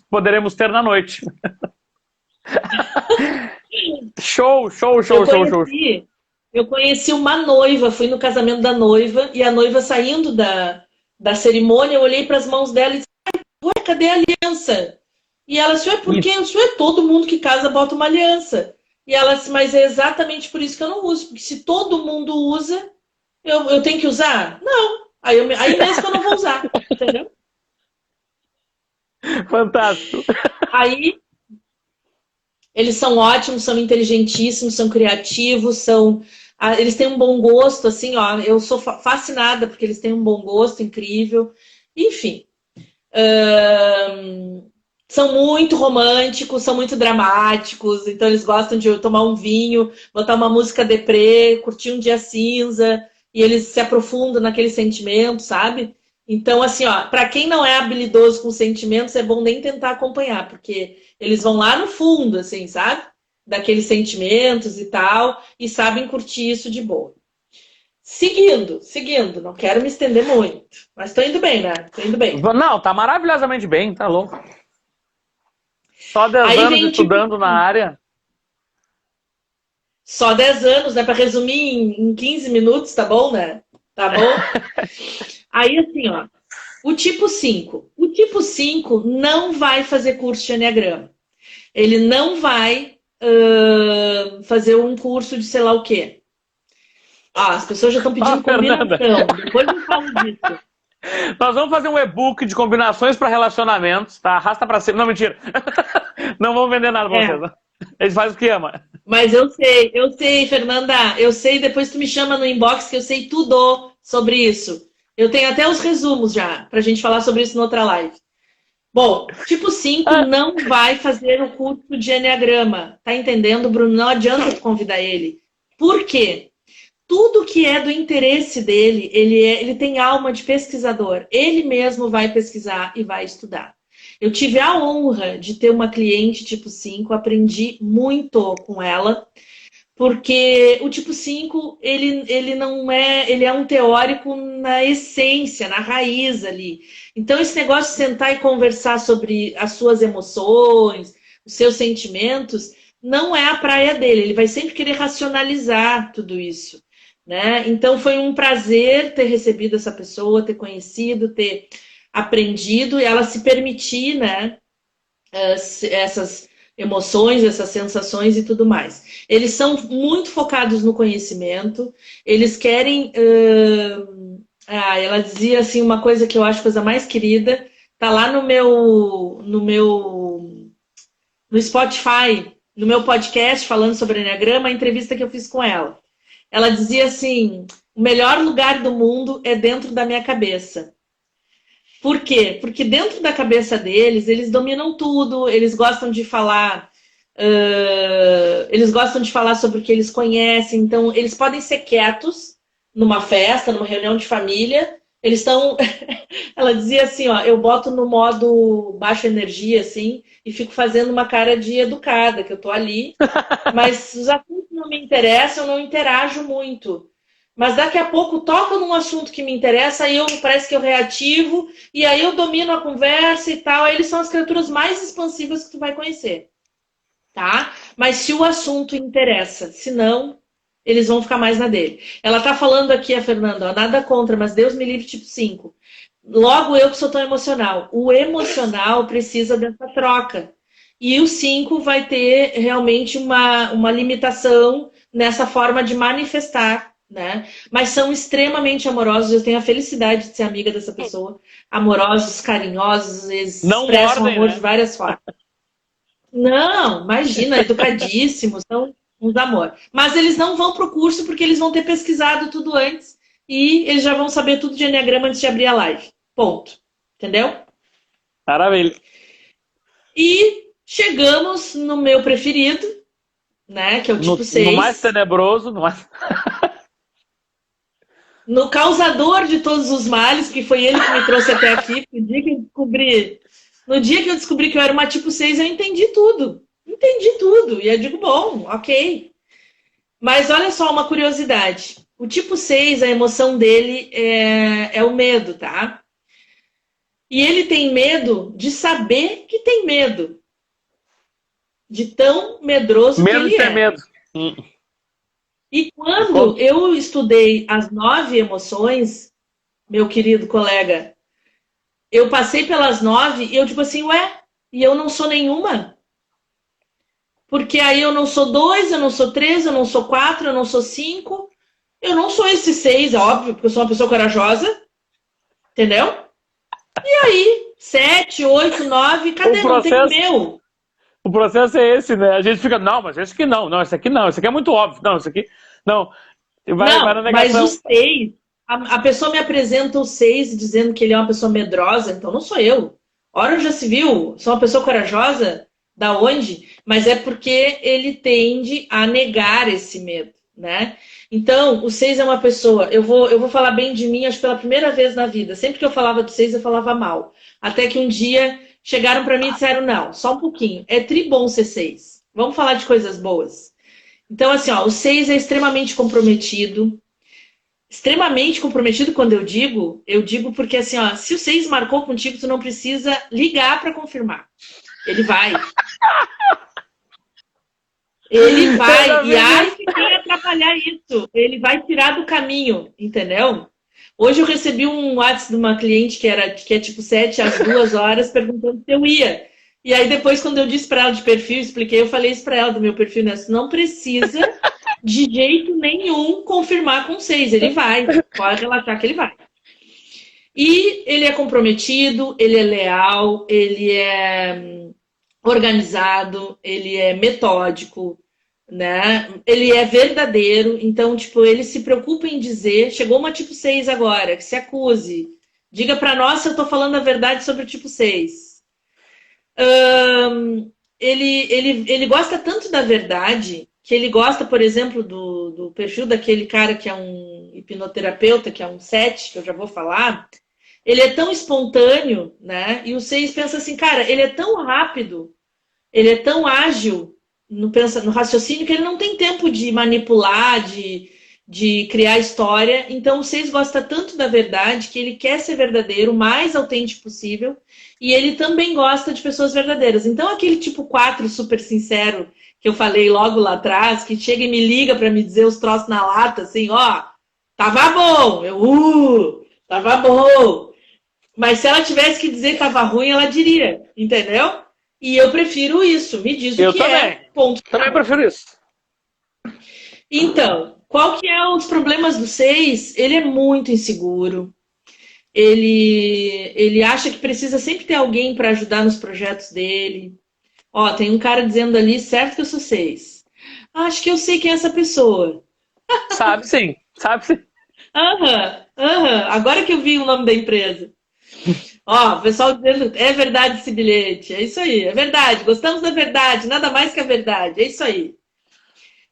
poderemos ter na noite. Show.
Eu conheci uma noiva, fui no casamento da noiva, e a noiva saindo da cerimônia, eu olhei para as mãos dela e disse, ué, cadê a aliança? E ela disse, ué, por quê? Isso é todo mundo que casa bota uma aliança. E ela disse, mas é exatamente por isso que eu não uso, porque se todo mundo usa, eu tenho que usar? Não. Aí mesmo que eu não vou usar, entendeu?
Fantástico.
Aí, eles são ótimos, são inteligentíssimos, são criativos, eles têm um bom gosto, assim, ó. Eu sou fascinada porque eles têm um bom gosto incrível. Enfim. São muito românticos, são muito dramáticos, então eles gostam de tomar um vinho, botar uma música deprê, curtir um dia cinza, e eles se aprofundam naquele sentimento, sabe? Então, assim, ó, para quem não é habilidoso com sentimentos, é bom nem tentar acompanhar, porque eles vão lá no fundo, assim, sabe? Daqueles sentimentos e tal, e sabem curtir isso de boa. Seguindo, não quero me estender muito, mas tô indo bem, né? Tô indo bem.
Não, tá maravilhosamente bem, tá louco. Só 10 anos estudando na área.
Só 10 anos, né? Para resumir em 15 minutos, tá bom, né? Tá bom? Aí, assim, ó. O tipo 5. O tipo 5 não vai fazer curso de Enneagrama. Ele não vai fazer um curso de sei lá o quê. As pessoas já estão pedindo combinação. Depois eu falo disso.
Nós vamos fazer um e-book de combinações para relacionamentos, tá? Arrasta para cima. Não, mentira. Não vamos vender nada pra vocês. Eles fazem o que ama.
Mas eu sei, Fernanda. Eu sei, depois tu me chama no inbox que eu sei tudo sobre isso. Eu tenho até os resumos já, pra gente falar sobre isso em outra live. Bom, tipo 5 não vai fazer o curso de Enneagrama. Tá entendendo, Bruno? Não adianta convidar ele. Por quê? Tudo que é do interesse dele, ele tem alma de pesquisador. Ele mesmo vai pesquisar e vai estudar. Eu tive a honra de ter uma cliente tipo 5, aprendi muito com ela, porque o tipo 5, ele não é, ele é um teórico na essência, na raiz ali. Então, esse negócio de sentar e conversar sobre as suas emoções, os seus sentimentos, não é a praia dele. Ele vai sempre querer racionalizar tudo isso. Né? Então foi um prazer ter recebido essa pessoa, ter conhecido, ter aprendido e ela se permitir, né, essas emoções, essas sensações e tudo mais. Eles são muito focados no conhecimento, eles querem... ela dizia assim uma coisa que eu acho a coisa mais querida, tá lá no Spotify, no meu podcast falando sobre Enneagrama, a entrevista que eu fiz com ela. Ela dizia assim, o melhor lugar do mundo é dentro da minha cabeça. Por quê? Porque dentro da cabeça deles, eles dominam tudo, eles gostam de falar, sobre o que eles conhecem, então eles podem ser quietos numa festa, numa reunião de família, eles estão... Ela dizia assim, ó, eu boto no modo baixa energia, assim, e fico fazendo uma cara de educada, que eu tô ali, mas os assuntos não me interessam, eu não interajo muito. Mas daqui a pouco toca num assunto que me interessa, aí parece que eu reativo, e aí eu domino a conversa e tal. Aí eles são as criaturas mais expansivas que tu vai conhecer. Tá? Mas se o assunto interessa, se não, eles vão ficar mais na dele. Ela tá falando aqui, a Fernanda, ó, nada contra, mas Deus me livre, tipo 5. Logo eu que sou tão emocional. O emocional precisa dessa troca. E o 5 vai ter realmente uma limitação nessa forma de manifestar né? Mas são extremamente amorosos. Eu tenho a felicidade de ser amiga dessa pessoa. Amorosos, carinhosos, eles
Não
expressam
mordem,
amor de
né?
várias formas. Não, imagina, educadíssimos, são uns amor. Mas eles não vão para o curso porque eles vão ter pesquisado tudo antes e eles já vão saber tudo de Enneagrama antes de abrir a live. Ponto. Entendeu?
Maravilha.
E chegamos no meu preferido, né? Que é o tipo 6.
No mais tenebroso, no mais...
No causador de todos os males, que foi ele que me trouxe até aqui. No dia que eu descobri que eu era uma tipo 6, eu entendi tudo. Entendi tudo. E eu digo, bom, ok. Mas olha só uma curiosidade. O tipo 6, a emoção dele é o medo, tá? E ele tem medo de saber que tem medo. De tão medroso que
Medo
ele
de ter
é.
medo.
E quando eu estudei as 9 emoções, meu querido colega, eu passei pelas 9 e eu digo assim, ué, e eu não sou nenhuma? Porque aí eu não sou 2, eu não sou 3, eu não sou 4, eu não sou 5, eu não sou esse 6, é óbvio, porque eu sou uma pessoa corajosa, entendeu? E aí, 7, 8, 9, cadê? Não tem o meu.
O processo é esse, né? A gente fica, não, mas esse aqui não, esse aqui não, esse aqui é muito óbvio, não, esse aqui não. Vai na
Mas
negação.
o 6, a pessoa me apresenta o 6 dizendo que ele é uma pessoa medrosa, então não sou eu. Ora, já se viu? Sou uma pessoa corajosa? Da onde? Mas é porque ele tende a negar esse medo, né? Então, o 6 é uma pessoa. Eu vou falar bem de mim, acho que pela primeira vez na vida. Sempre que eu falava do 6, eu falava mal. Até que um dia chegaram para mim e disseram: não, só um pouquinho. É tribom ser 6. Vamos falar de coisas boas. Então, assim, ó, o 6 é extremamente comprometido. Extremamente comprometido quando eu digo porque assim, ó, se o 6 marcou contigo, tu não precisa ligar para confirmar. Ele vai. Ele vai. E ai que quem atrapalhar isso. Ele vai tirar do caminho, entendeu? Hoje eu recebi um WhatsApp de uma cliente que é tipo 7 às 2 horas, perguntando se eu ia. E aí depois, quando eu disse para ela de perfil, expliquei, eu falei isso para ela do meu perfil, né? Você não precisa de jeito nenhum confirmar com 6. Ele vai. Pode relaxar que ele vai. E ele é comprometido, ele é leal, ele é organizado, ele é metódico, né? Ele é verdadeiro, então, tipo, ele se preocupa em dizer, chegou uma tipo 6 agora, que se acuse. Diga para nós se eu tô falando a verdade sobre o tipo 6. Ele gosta tanto da verdade que ele gosta, por exemplo, do perfil daquele cara que é um hipnoterapeuta, que é um 7, que eu já vou falar. Ele é tão espontâneo, né? E o 6 pensa assim, cara, ele é tão rápido, ele é tão ágil no raciocínio que ele não tem tempo de manipular, de criar história. Então o 6 gosta tanto da verdade que ele quer ser verdadeiro, o mais autêntico possível. E ele também gosta de pessoas verdadeiras. Então aquele tipo 4 super sincero que eu falei logo lá atrás, que chega e me liga para me dizer os troços na lata, assim, ó, tava bom, tava bom. Mas se ela tivesse que dizer que tava ruim, ela diria, entendeu? E eu prefiro isso. Me diz o que
também.
é. Ponto.
Também prefiro isso.
Então, qual que é os problemas do 6? Ele é muito inseguro. Ele acha que precisa sempre ter alguém para ajudar nos projetos dele. Ó, tem um cara dizendo ali, certo que eu sou 6. Acho que eu sei quem é essa pessoa.
Sabe sim, sabe sim.
Aham. Agora que eu vi o nome da empresa. Ó, o pessoal dizendo, é verdade esse bilhete. É isso aí, é verdade. Gostamos da verdade, nada mais que a verdade. É isso aí.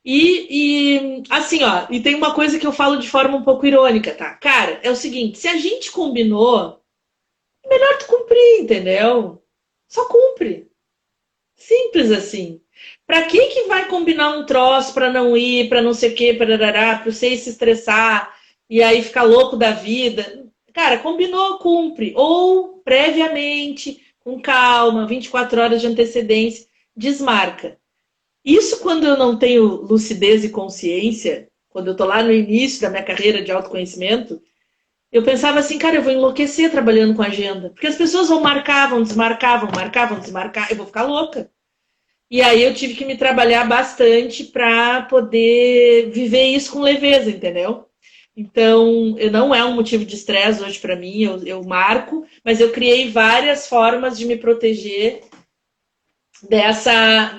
E assim, ó, e tem uma coisa que eu falo de forma um pouco irônica, tá? Cara, é o seguinte, se a gente combinou, é melhor tu cumprir, entendeu? Só cumpre. Simples assim. Pra que vai combinar um troço pra não ir, pra não sei o quê, pra você se estressar e aí ficar louco da vida? Cara, combinou, cumpre. Ou previamente, com calma, 24 horas de antecedência, desmarca. Isso quando eu não tenho lucidez e consciência, quando eu tô lá no início da minha carreira de autoconhecimento, eu pensava assim, cara, eu vou enlouquecer trabalhando com agenda. Porque as pessoas vão marcar, vão desmarcar, vão marcar, vão desmarcar, eu vou ficar louca. E aí eu tive que me trabalhar bastante para poder viver isso com leveza, entendeu? Então, não é um motivo de estresse hoje para mim, eu marco, mas eu criei várias formas de me proteger dessa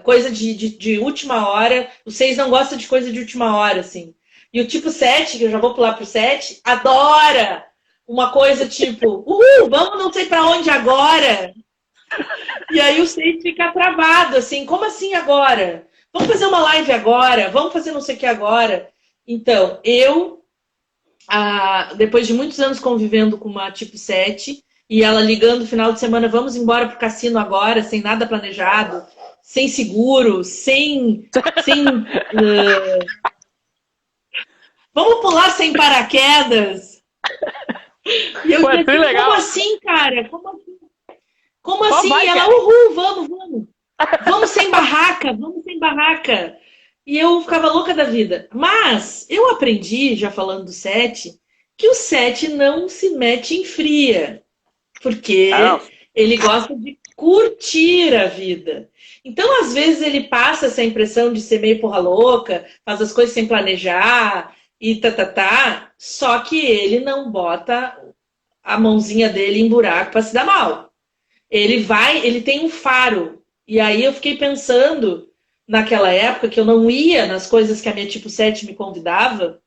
coisa de última hora. O 6 não gosta de coisa de última hora, assim. E o tipo 7, que eu já vou pular pro 7, adora uma coisa tipo, vamos não sei para onde agora. E aí o 6 fica travado, assim, como assim agora? Vamos fazer uma live agora? Vamos fazer não sei o que agora? Então, depois de muitos anos convivendo com uma tipo 7, e ela ligando no final de semana, vamos embora pro cassino agora, sem nada planejado, sem seguro, vamos pular sem paraquedas. E eu disse, como assim, cara? Como assim? E ela, vamos. Vamos sem barraca, vamos sem barraca. E eu ficava louca da vida. Mas eu aprendi, já falando do 7, que o 7 não se mete em fria. Porque ele gosta de curtir a vida. Então, às vezes, ele passa essa impressão de ser meio porra louca, faz as coisas sem planejar e só que ele não bota a mãozinha dele em buraco para se dar mal. Ele tem um faro. E aí eu fiquei pensando, naquela época, que eu não ia nas coisas que a minha tipo 7 me convidava.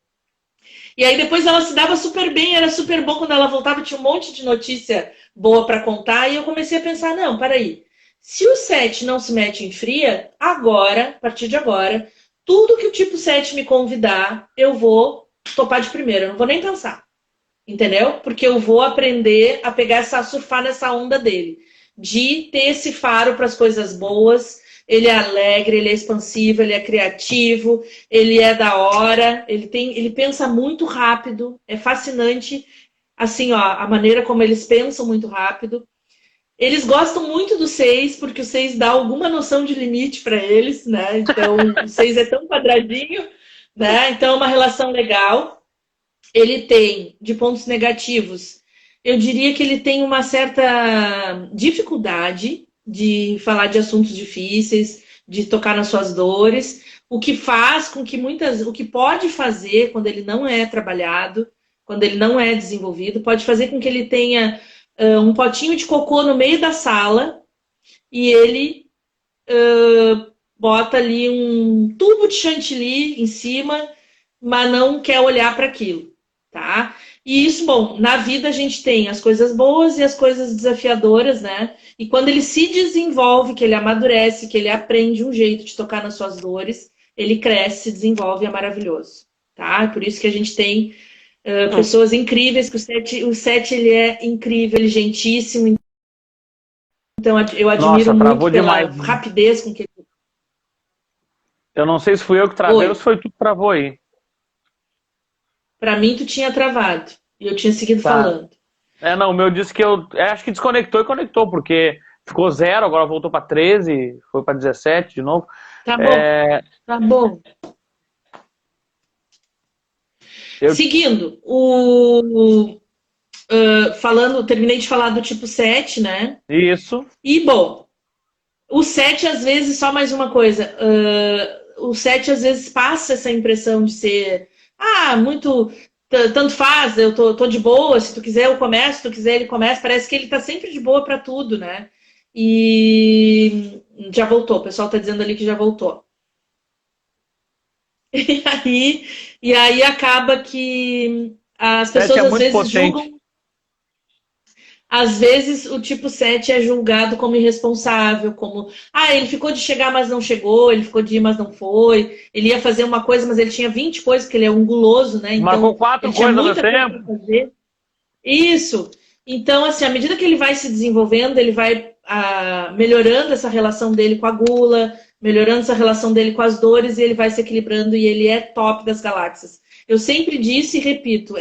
E aí depois ela se dava super bem, era super bom quando ela voltava, tinha um monte de notícia boa para contar. E eu comecei a pensar, não, peraí. Se o 7 não se mete em fria, agora, a partir de agora, tudo que o tipo 7 me convidar, eu vou topar de primeira, eu não vou nem pensar. Entendeu? Porque eu vou aprender a surfar nessa onda dele. De ter esse faro para as coisas boas. Ele é alegre, ele é expansivo, ele é criativo, ele é da hora, ele pensa muito rápido, é fascinante, assim, ó, a maneira como eles pensam muito rápido. Eles gostam muito do 6, porque o 6 dá alguma noção de limite para eles, né? Então, o 6 é tão quadradinho, né? Então, é uma relação legal. Ele tem, de pontos negativos, eu diria que ele tem uma certa dificuldade de falar de assuntos difíceis, de tocar nas suas dores, o que faz com que o que pode fazer quando ele não é trabalhado, quando ele não é desenvolvido, pode fazer com que ele tenha um potinho de cocô no meio da sala e ele bota ali um tubo de chantilly em cima, mas não quer olhar para aquilo, tá? E isso, bom, na vida a gente tem as coisas boas e as coisas desafiadoras, né? E quando ele se desenvolve, que ele amadurece, que ele aprende um jeito de tocar nas suas dores, ele cresce, se desenvolve e é maravilhoso, tá? Por isso que a gente tem pessoas incríveis, que o 7 ele é incrível, ele é gentíssimo. Então eu admiro muito pela rapidez com que ele...
Eu não sei se fui eu que travei ou se foi tu que travou aí.
Pra mim, tu tinha travado. E eu tinha seguido falando.
Não, o meu disse que acho que desconectou e conectou, porque ficou 0, agora voltou para 13, foi para 17 de novo.
Tá bom. Tá bom. Seguindo, terminei de falar do tipo 7, né?
Isso.
E, bom, o 7, às vezes, só mais uma coisa. O 7, às vezes, passa essa impressão de ser... muito... Tanto faz, eu tô de boa, se tu quiser eu começo, se tu quiser ele começa. Parece que ele tá sempre de boa para tudo, né? E já voltou, o pessoal tá dizendo ali que já voltou. E aí acaba que as pessoas às vezes julgam. Às vezes o tipo 7 é julgado como irresponsável, como ele ficou de chegar, mas não chegou, ele ficou de ir, mas não foi, ele ia fazer uma coisa, mas ele tinha 20 coisas, porque ele é um guloso, né? Então,
marcou 4 coisas ao tempo.
Fazer. Isso. Então, assim, à medida que ele vai se desenvolvendo, ele vai melhorando essa relação dele com a gula, melhorando essa relação dele com as dores, e ele vai se equilibrando e ele é top das galáxias. Eu sempre disse e repito,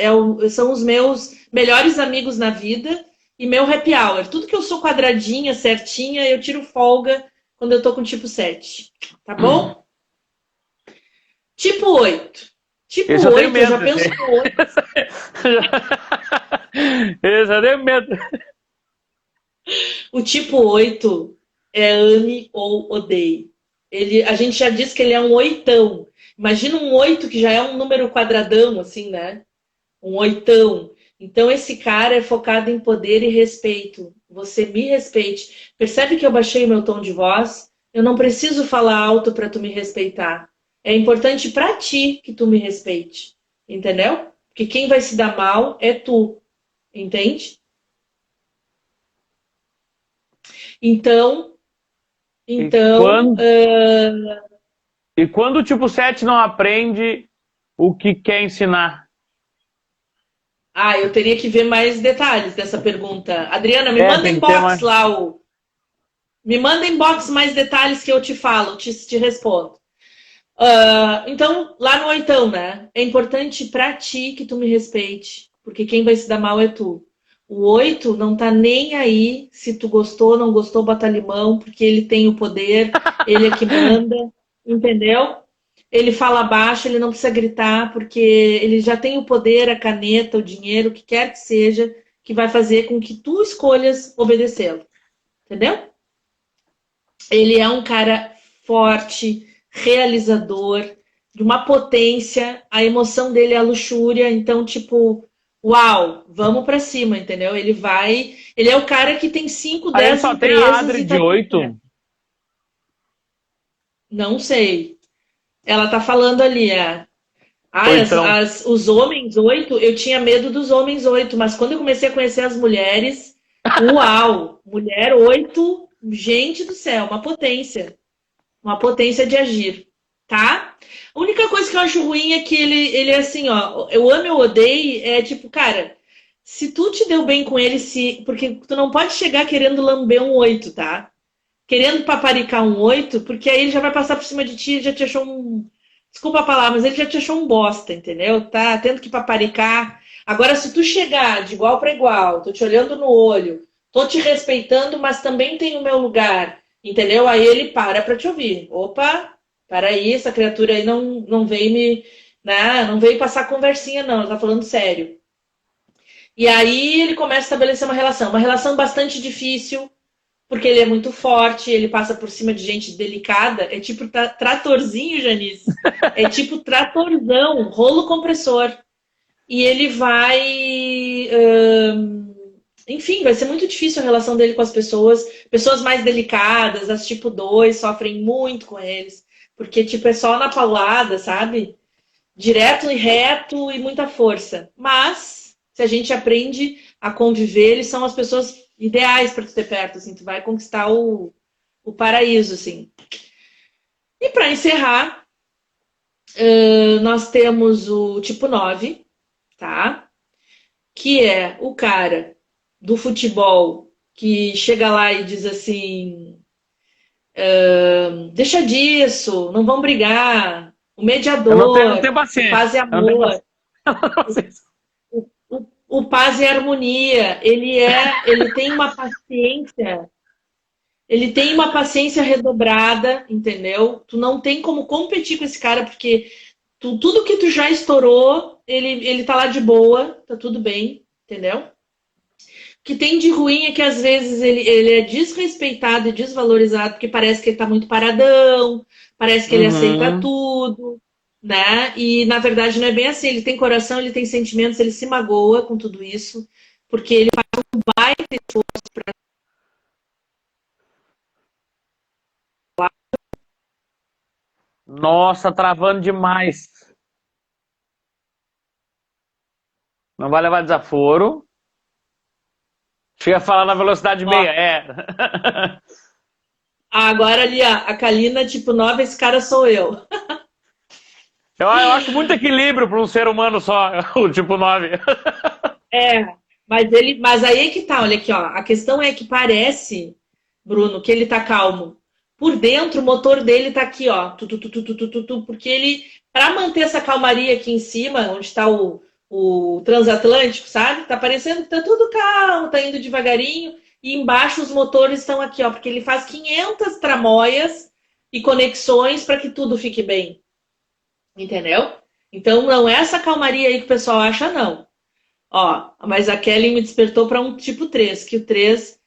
são os meus melhores amigos na vida e meu happy hour. Tudo que eu sou quadradinha, certinha, eu tiro folga quando eu tô com tipo 7. Tá bom? Tipo 8. Tipo 8, eu já penso no 8.
Eu já tenho medo.
O tipo 8, é ame ou odeie. A gente já disse que ele é um oitão. Imagina um 8 que já é um número quadradão, assim, né? Um oitão. Então, esse cara é focado em poder e respeito. Você me respeite. Percebe que eu baixei meu tom de voz? Eu não preciso falar alto para tu me respeitar. É importante para ti que tu me respeite. Entendeu? Porque quem vai se dar mal é tu. Entende? Então,
E
então,
quando, e quando o tipo 7 não aprende o que quer ensinar?
eu teria que ver mais detalhes dessa pergunta. Adriana, me manda
Tem que ter
inbox
mais.
lá Me manda inbox mais detalhes que eu te falo, te respondo. Então, lá no oitão, né? É importante pra ti que tu me respeite, porque quem vai se dar mal é tu. O 8 não tá nem aí se tu gostou, não gostou, bota limão, porque ele tem o poder, ele é que manda, entendeu? Ele fala baixo, ele não precisa gritar, porque ele já tem o poder, a caneta, o dinheiro, o que quer que seja, que vai fazer com que tu escolhas obedecê-lo. Entendeu? Ele é um cara forte, realizador, de uma potência, a emoção dele é a luxúria, então, tipo, uau, vamos pra cima, entendeu? Ele é o cara que tem 5,
Aí ele
10
só tem a
empresas
Adri
e
de
tá tudo certo.
8.
Não sei. Ela tá falando ali,
Oitão.
os homens 8, eu tinha medo dos homens 8, mas quando eu comecei a conhecer as mulheres, uau, mulher 8, gente do céu, uma potência de agir, tá? A única coisa que eu acho ruim é que ele é assim, ó, eu amo, eu odeio, é tipo, cara, se tu te deu bem com ele, porque tu não pode chegar querendo lamber um 8, tá? Querendo paparicar um 8, porque aí ele já vai passar por cima de ti, ele já te achou um, desculpa a palavra, mas ele já te achou um bosta, entendeu? Tá tendo que paparicar. Agora, se tu chegar de igual para igual, tô te olhando no olho, tô te respeitando, mas também tem o meu lugar, entendeu? Aí ele para te ouvir. Opa, para aí, essa criatura aí não veio não veio passar conversinha, não, ela tá falando sério. E aí ele começa a estabelecer uma relação bastante difícil, porque ele é muito forte, ele passa por cima de gente delicada. É tipo tratorzinho, Janice. É tipo tratorzão, rolo compressor. E ele vai. Enfim, vai ser muito difícil a relação dele com as pessoas. Pessoas mais delicadas, as tipo 2, sofrem muito com eles. Porque, tipo, é só na paulada, sabe? Direto e reto e muita força. Mas, se a gente aprende a conviver, eles são as pessoas ideais para tu ter perto, assim, tu vai conquistar o paraíso, assim. E para encerrar, nós temos o tipo 9, tá? Que é o cara do futebol que chega lá e diz assim: deixa disso, não vão brigar. O
Eu não
mediador,
tenho
o paz
paciência.
e
Eu não tenho
amor,
paciência.
o paz e harmonia. Ele tem uma paciência. Ele tem uma paciência redobrada, entendeu? Tu não tem como competir com esse cara, porque tudo que tu já estourou, ele tá lá de boa, tá tudo bem, entendeu? O que tem de ruim é que às vezes ele é desrespeitado e desvalorizado, porque parece que ele tá muito paradão, parece que ele aceita
Uhum.
tudo, né? E na verdade não é bem assim. Ele tem coração, ele tem sentimentos, ele se magoa com tudo isso, porque ele vai
Nossa, travando demais. Não vai levar desaforo. Chega a falar na velocidade
ó,
meia. É.
agora ali, a Kalina, tipo 9, esse cara sou eu.
Eu acho muito equilíbrio para um ser humano só, o tipo 9.
É, mas aí é que tá, olha aqui, ó. A questão é que parece, Bruno, que ele tá calmo. Por dentro, o motor dele tá aqui, ó. Porque ele, para manter essa calmaria aqui em cima, onde está o transatlântico, sabe? Tá parecendo que tá tudo calmo, tá indo devagarinho. E embaixo os motores estão aqui, ó. Porque ele faz 500 tramóias e conexões para que tudo fique bem. Entendeu? Então, não é essa calmaria aí que o pessoal acha, não. Ó, mas a Kelly me despertou para um tipo 3, que o 3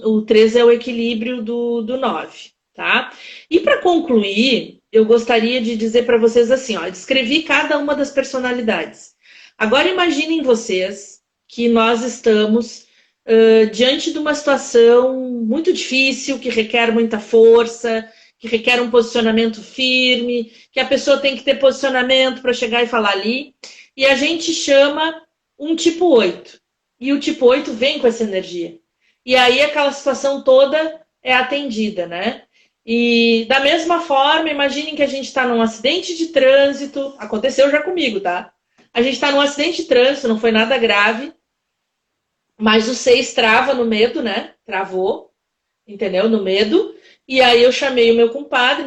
o 3 é o equilíbrio do 9, tá? E para concluir, eu gostaria de dizer para vocês assim, ó, descrevi cada uma das personalidades. Agora imaginem vocês que nós estamos diante de uma situação muito difícil, que requer muita força, que requer um posicionamento firme, que a pessoa tem que ter posicionamento para chegar e falar ali, e a gente chama um tipo 8. E o tipo 8 vem com essa energia. E aí aquela situação toda é atendida, né? E da mesma forma, imaginem que a gente está num acidente de trânsito, aconteceu já comigo, tá? A gente está num acidente de trânsito, não foi nada grave, mas o 6 trava no medo, né? Travou, entendeu? No medo. E aí eu chamei o meu compadre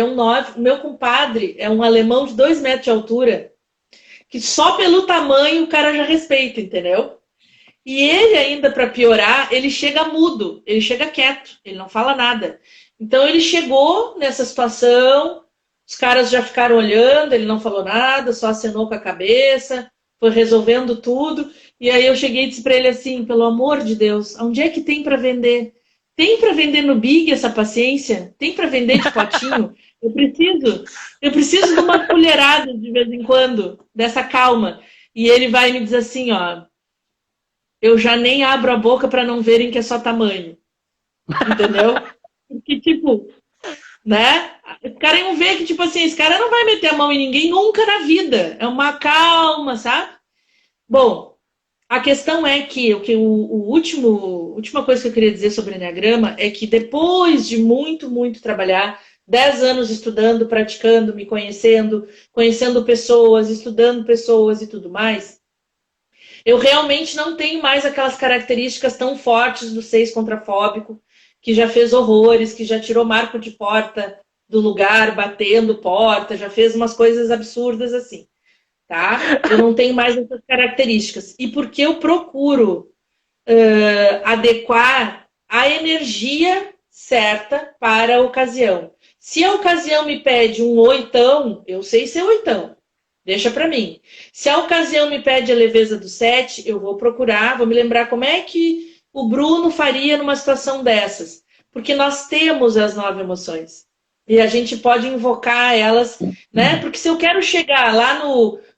é um 9, o meu compadre é um alemão de 2 metros de altura, que só pelo tamanho o cara já respeita, entendeu? E ele ainda, para piorar, ele chega mudo, ele chega quieto, ele não fala nada. Então ele chegou nessa situação, os caras já ficaram olhando, ele não falou nada, só acenou com a cabeça, foi resolvendo tudo. E aí eu cheguei e disse para ele assim, pelo amor de Deus, onde é que tem para vender? Tem para vender no Big essa paciência? Tem para vender de potinho? Eu preciso de uma colherada de vez em quando, dessa calma. E ele vai e me diz assim, ó, eu já nem abro a boca para não verem que é só tamanho. Entendeu? Porque, tipo, né? Os caras iam ver que, tipo assim, esse cara não vai meter a mão em ninguém nunca na vida. É uma calma, sabe? Bom, a questão é que última coisa que eu queria dizer sobre o Enneagrama é que depois de muito trabalhar, 10 anos estudando, praticando, me conhecendo, conhecendo pessoas, estudando pessoas e tudo mais, eu realmente não tenho mais aquelas características tão fortes do 6 contrafóbico, que já fez horrores, que já tirou marco de porta do lugar, batendo porta, já fez umas coisas absurdas assim, tá? Eu não tenho mais essas características. E porque eu procuro adequar a energia certa para a ocasião. Se a ocasião me pede um oitão, eu sei ser oitão. Deixa para mim. Se a ocasião me pede a leveza do 7, eu vou procurar, vou me lembrar como é que o Bruno faria numa situação dessas. Porque nós temos as 9 emoções. E a gente pode invocar elas, né? Porque se eu quero chegar lá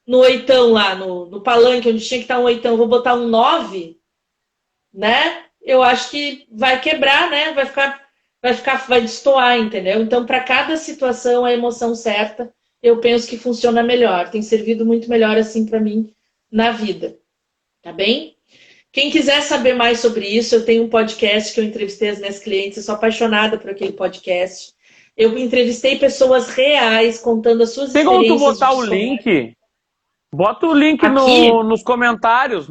no oitão, lá no palanque, onde tinha que estar um oitão, vou botar um 9, né? Eu acho que vai quebrar, né? Vai destoar, entendeu? Então, para cada situação, a emoção certa, eu penso que funciona melhor. Tem servido muito melhor assim para mim na vida. Tá bem? Quem quiser saber mais sobre isso, eu tenho um podcast que eu entrevistei as minhas clientes. Eu sou apaixonada por aquele podcast. Eu entrevistei pessoas reais contando as suas experiências.
Tem como tu botar o link? Bota o link nos comentários.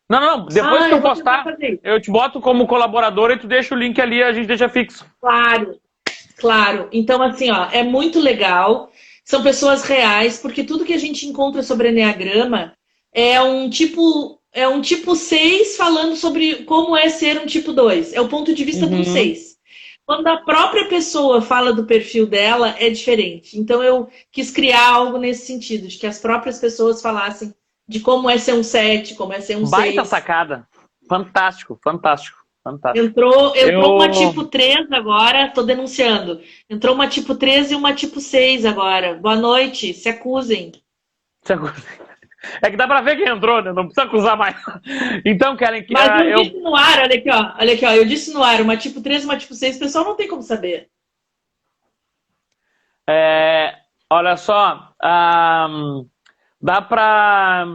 Não. Depois que eu postar, eu te boto como colaboradora e tu deixa o link ali, a gente deixa fixo.
Claro. Então, assim, ó, é muito legal. São pessoas reais, porque tudo que a gente encontra sobre Enneagrama é um tipo 6 falando sobre como é ser um tipo 2. É o ponto de vista do 6. Quando a própria pessoa fala do perfil dela, é diferente. Então, eu quis criar algo nesse sentido, de que as próprias pessoas falassem de como é ser um 7, como é ser um 6.
Baita sacada. Fantástico.
Entrou uma tipo 3 agora, tô denunciando. Entrou uma tipo 3 e uma tipo 6 agora. Boa noite, se acusem.
É que dá pra ver quem entrou, né? Não precisa acusar mais. Então, Kellen...
Mas eu disse no ar, olha aqui, ó. Eu disse no ar, uma tipo 3 e uma tipo 6, o pessoal não tem como saber.
Olha só, dá pra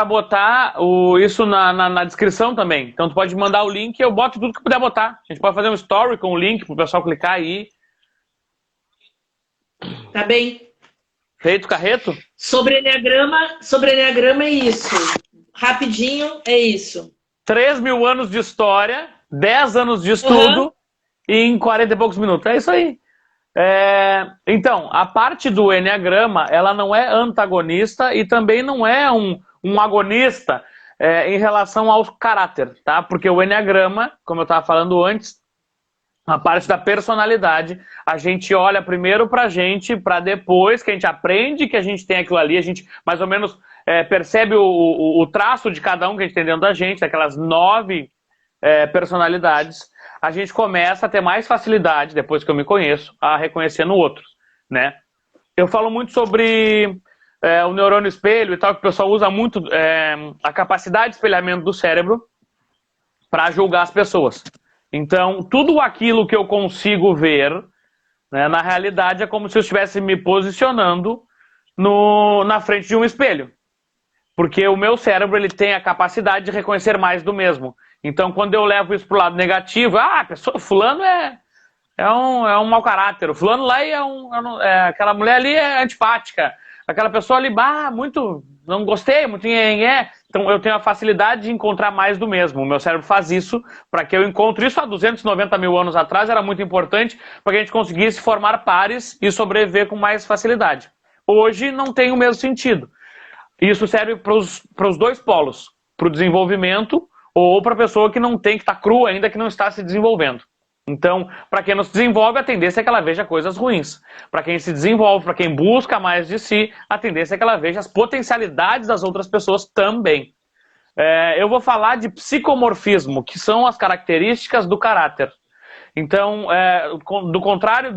botar isso na descrição também. Então tu pode mandar o link e eu boto tudo que puder botar. A gente pode fazer um story com o link pro pessoal clicar aí.
Tá bem.
Feito, Carreto?
Sobre Enneagrama é isso. Rapidinho, é isso.
3.000 anos de história, 10 anos de estudo em 40 e poucos minutos. É isso aí. Então, a parte do Enneagrama, ela não é antagonista e também não é um agonista em relação ao caráter, tá? Porque o Enneagrama, como eu estava falando antes, a parte da personalidade, a gente olha primeiro pra gente, pra depois que a gente aprende que a gente tem aquilo ali, a gente mais ou menos percebe o traço de cada um que a gente tem dentro da gente, daquelas 9 personalidades, a gente começa a ter mais facilidade, depois que eu me conheço, a reconhecer no outro, né? Eu falo muito sobre o neurônio espelho e tal, que o pessoal usa muito a capacidade de espelhamento do cérebro para julgar as pessoas. Então, tudo aquilo que eu consigo ver, né, na realidade, é como se eu estivesse me posicionando na frente de um espelho. Porque o meu cérebro ele tem a capacidade de reconhecer mais do mesmo. Então, quando eu levo isso para o lado negativo, fulano é um mau caráter, o fulano lá aquela mulher ali é antipática, aquela pessoa ali, não gostei, muito nhenhenhé. Então, eu tenho a facilidade de encontrar mais do mesmo. O meu cérebro faz isso para que eu encontre isso há 290 mil anos atrás, era muito importante para que a gente conseguisse formar pares e sobreviver com mais facilidade. Hoje não tem o mesmo sentido. Isso serve para os dois polos, para o desenvolvimento ou para a pessoa que não tem, que está crua ainda, que não está se desenvolvendo. Então, para quem não se desenvolve, a tendência é que ela veja coisas ruins. Para quem se desenvolve, para quem busca mais de si, a tendência é que ela veja as potencialidades das outras pessoas também. Eu vou falar de psicomorfismo, que são as características do caráter. Então, do contrário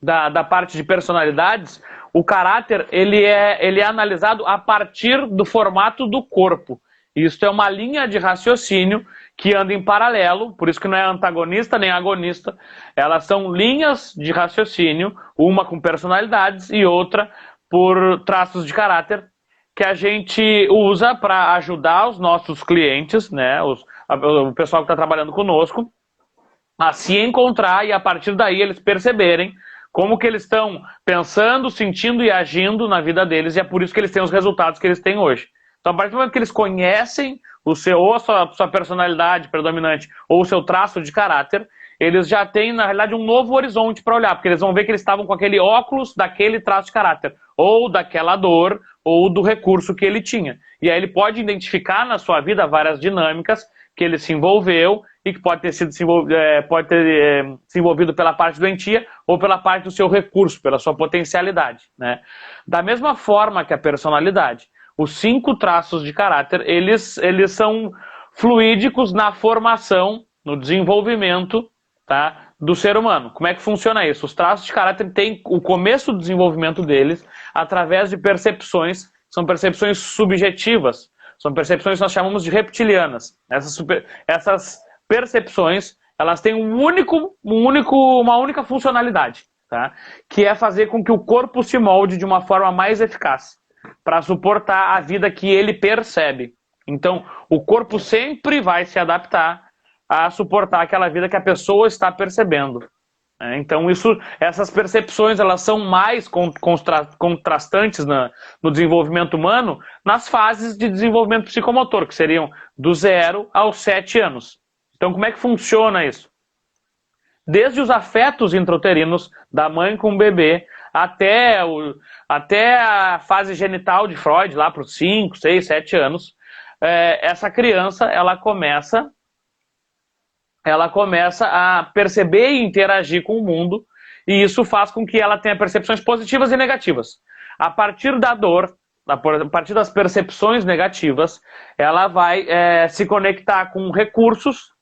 da parte de personalidades, o caráter ele é analisado a partir do formato do corpo. Isso é uma linha de raciocínio que anda em paralelo, por isso que não é antagonista nem agonista. Elas são linhas de raciocínio, uma com personalidades e outra por traços de caráter, que a gente usa para ajudar os nossos clientes, né, o pessoal que está trabalhando conosco, a se encontrar e a partir daí eles perceberem como que eles estão pensando, sentindo e agindo na vida deles, e é por isso que eles têm os resultados que eles têm hoje. Então, a partir do momento que eles conhecem ou a sua personalidade predominante ou o seu traço de caráter, eles já têm, na realidade, um novo horizonte para olhar, porque eles vão ver que eles estavam com aquele óculos daquele traço de caráter, ou daquela dor, ou do recurso que ele tinha. E aí ele pode identificar na sua vida várias dinâmicas que ele se envolveu e que pode ter se envolvido pela parte doentia ou pela parte do seu recurso, pela sua potencialidade, né? Da mesma forma que a personalidade, os 5 traços de caráter, eles são fluídicos na formação, no desenvolvimento, tá, do ser humano. Como é que funciona isso? Os traços de caráter têm o começo do desenvolvimento deles através de percepções, são percepções subjetivas, são percepções que nós chamamos de reptilianas. Essas percepções, elas têm uma única funcionalidade, tá? Que é fazer com que o corpo se molde de uma forma mais eficaz, para suportar a vida que ele percebe. Então, o corpo sempre vai se adaptar a suportar aquela vida que a pessoa está percebendo. Então, essas percepções elas são mais contrastantes no desenvolvimento humano nas fases de desenvolvimento psicomotor, que seriam do 0 aos 7 anos. Então, como é que funciona isso? Desde os afetos intrauterinos da mãe com o bebê até a fase genital de Freud, lá para os 5, 6, 7 anos, essa criança ela começa a perceber e interagir com o mundo, e isso faz com que ela tenha percepções positivas e negativas. A partir da dor, a partir das percepções negativas, ela vai se conectar com recursos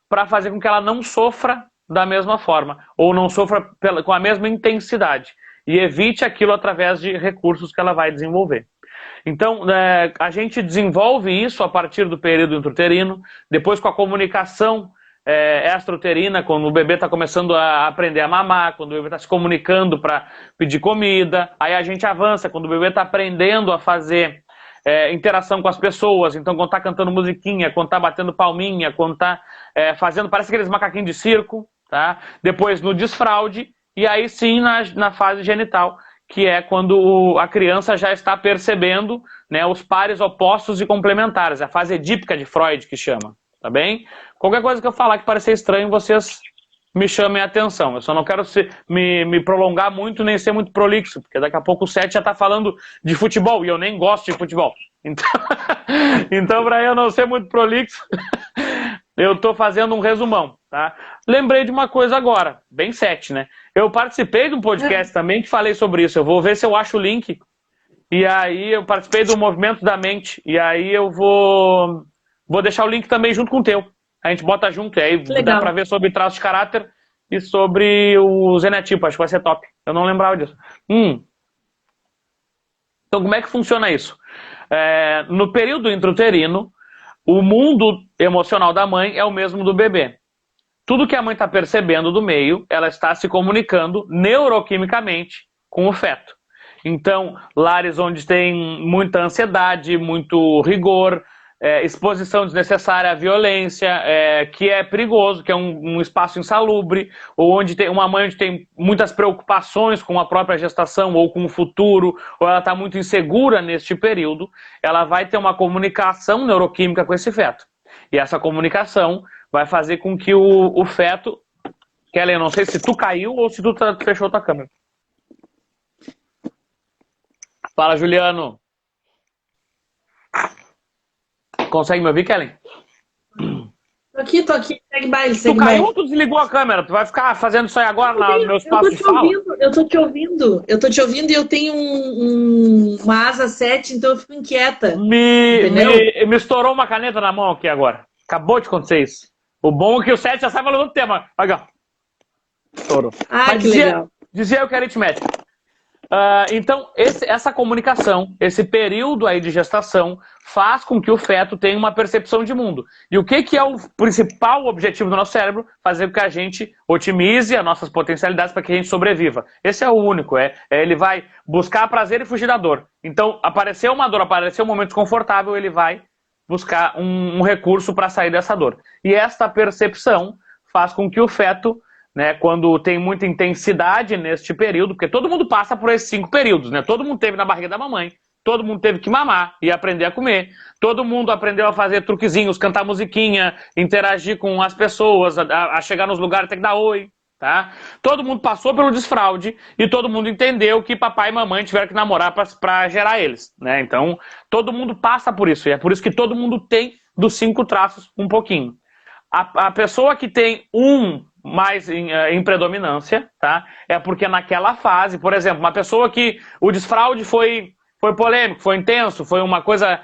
para fazer com que ela não sofra da mesma forma, ou não sofra com a mesma intensidade, e evite aquilo através de recursos que ela vai desenvolver. Então, a gente desenvolve isso a partir do período intrauterino, depois com a comunicação extrauterina, quando o bebê está começando a aprender a mamar, quando o bebê está se comunicando para pedir comida, aí a gente avança, quando o bebê está aprendendo a fazer interação com as pessoas, então quando está cantando musiquinha, quando está batendo palminha, quando está fazendo, parece aqueles macaquinhos de circo, tá? Depois no desfraude, e aí sim na fase genital, que é quando a criança já está percebendo, né, os pares opostos e complementares, a fase edípica de Freud, que chama, tá bem? Qualquer coisa que eu falar que parecer estranho, vocês me chamem a atenção. Eu só não quero me prolongar muito, nem ser muito prolixo, porque daqui a pouco o Sete já está falando de futebol, e eu nem gosto de futebol. Então para eu não ser muito prolixo, eu estou fazendo um resumão, tá? Lembrei de uma coisa agora, bem Sete, né? Eu participei de um podcast também que falei sobre isso. Eu vou ver se eu acho o link. E aí eu participei do Movimento da Mente. E aí eu vou deixar o link também junto com o teu. A gente bota junto e aí
Legal.
dá pra ver sobre traços de caráter e sobre o Zenetipo. Acho que vai ser top. Eu não lembrava disso. Então, como é que funciona isso? No período intrauterino, o mundo emocional da mãe é o mesmo do bebê. Tudo que a mãe está percebendo do meio, ela está se comunicando neuroquimicamente com o feto. Então, lares onde tem muita ansiedade, muito rigor, exposição desnecessária à violência, que é perigoso, que é um espaço insalubre, ou onde tem uma mãe onde tem muitas preocupações com a própria gestação ou com o futuro, ou ela está muito insegura neste período, ela vai ter uma comunicação neuroquímica com esse feto. E essa comunicação vai fazer com que o feto... Kelly, eu não sei se tu caiu ou se tu fechou tua câmera. Fala, Juliano. Consegue me ouvir, Kelly?
Tô aqui. Segue baile,
Tu caiu ou tu desligou a câmera? Tu vai ficar fazendo isso aí agora no meu espaço de fala?
Eu tô te ouvindo e eu tenho uma asa 7, então eu fico inquieta.
Me estourou uma caneta na mão aqui agora. Acabou de acontecer isso. O bom é que o 7 já sai falando do tema. Olha, estourou. Mas
que legal.
Dizia eu que era aritmética. Então, essa comunicação, esse período aí de gestação, faz com que o feto tenha uma percepção de mundo. E o que é o principal objetivo do nosso cérebro? Fazer com que a gente otimize as nossas potencialidades para que a gente sobreviva. Esse é o único. Ele vai buscar prazer e fugir da dor. Então, apareceu uma dor, apareceu um momento desconfortável, ele vai buscar um recurso para sair dessa dor. E esta percepção faz com que o feto... Né, quando tem muita intensidade neste período, porque todo mundo passa por esses 5 períodos, né? Todo mundo teve na barriga da mamãe, todo mundo teve que mamar e aprender a comer, todo mundo aprendeu a fazer truquezinhos, cantar musiquinha, interagir com as pessoas, a chegar nos lugares tem que dar oi, tá? Todo mundo passou pelo desfraude e todo mundo entendeu que papai e mamãe tiveram que namorar para gerar eles, né? Então, todo mundo passa por isso, e é por isso que todo mundo tem dos 5 traços um pouquinho. A pessoa que tem mais em predominância, tá? É porque naquela fase, por exemplo, uma pessoa que o desfraude foi polêmico, foi intenso, foi uma coisa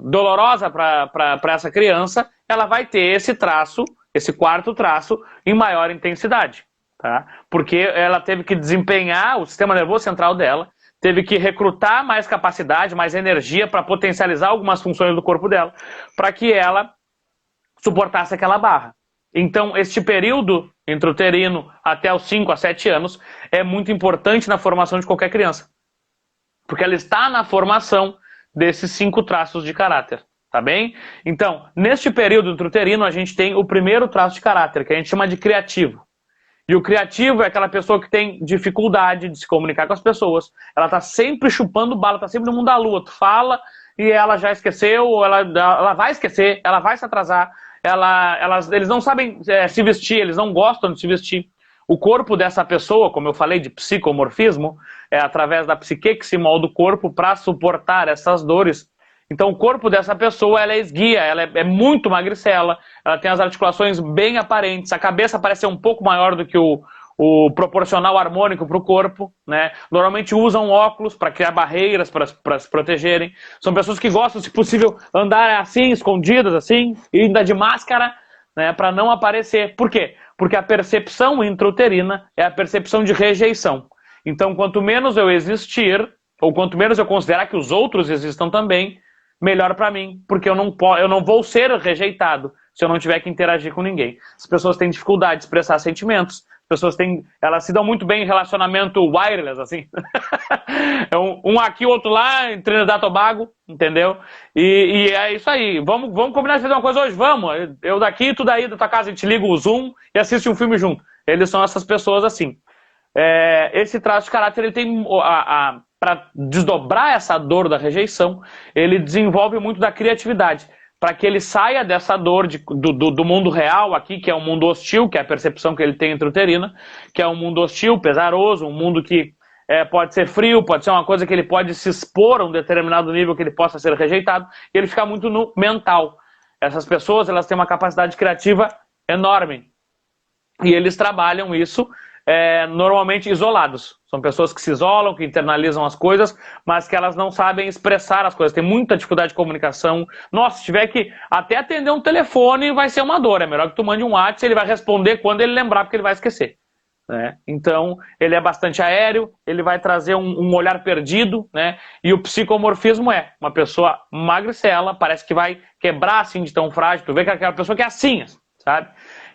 dolorosa para essa criança, ela vai ter esse traço, esse 4º traço, em maior intensidade, tá? Porque ela teve que desempenhar o sistema nervoso central dela, teve que recrutar mais capacidade, mais energia para potencializar algumas funções do corpo dela, para que ela suportasse aquela barra. Então, este período intrauterino até os 5 a 7 anos é muito importante na formação de qualquer criança. Porque ela está na formação desses 5 traços de caráter, tá bem? Então, neste período intrauterino, a gente tem o primeiro traço de caráter, que a gente chama de criativo. E o criativo é aquela pessoa que tem dificuldade de se comunicar com as pessoas.Ela está sempre chupando bala, está sempre no mundo da lua. Tu fala e ela já esqueceu, ou ela vai esquecer, ela vai se atrasar. Eles não sabem se vestir, eles não gostam de se vestir. O corpo dessa pessoa, como eu falei de psicomorfismo, é através da psique que se molda o corpo para suportar essas dores. Então o corpo dessa pessoa ela é esguia, ela é muito magricela, ela tem as articulações bem aparentes, a cabeça parece ser um pouco maior do que o proporcional harmônico para o corpo, né? Normalmente usam óculos para criar barreiras, para se protegerem. São pessoas que gostam, se possível, andar assim, escondidas, assim, e ainda de máscara, né, para não aparecer. Por quê? Porque a percepção intrauterina é a percepção de rejeição. Então, quanto menos eu existir, ou quanto menos eu considerar que os outros existam também, melhor para mim, porque eu não vou ser rejeitado se eu não tiver que interagir com ninguém. As pessoas têm dificuldade de expressar sentimentos, elas se dão muito bem em relacionamento wireless, assim. Um aqui, o outro lá, em Trinidad e Tobago, entendeu? E é isso aí. Vamos combinar de fazer uma coisa hoje? Vamos. Eu daqui, tu daí da tua casa, a gente liga o Zoom e assiste um filme junto. Eles são essas pessoas assim. Esse traço de caráter, ele tem... para desdobrar essa dor da rejeição, ele desenvolve muito da criatividade. Para que ele saia dessa dor do mundo real aqui, que é um mundo hostil, que é a percepção que ele tem intrauterina, que é um mundo hostil, pesaroso, um mundo que pode ser frio, pode ser uma coisa que ele pode se expor a um determinado nível que ele possa ser rejeitado, e ele fica muito no mental. Essas pessoas, elas têm uma capacidade criativa enorme. E eles trabalham isso normalmente isolados. São pessoas que se isolam, que internalizam as coisas, mas que elas não sabem expressar as coisas. Tem muita dificuldade de comunicação. Nossa, se tiver que até atender um telefone, vai ser uma dor. É melhor que tu mande um WhatsApp, ele vai responder quando ele lembrar, porque ele vai esquecer. Né? Então, ele é bastante aéreo, ele vai trazer um olhar perdido, né? E o psicomorfismo é uma pessoa magricela, parece que vai quebrar assim de tão frágil. Tu vê que é aquela pessoa que é assim, sabe?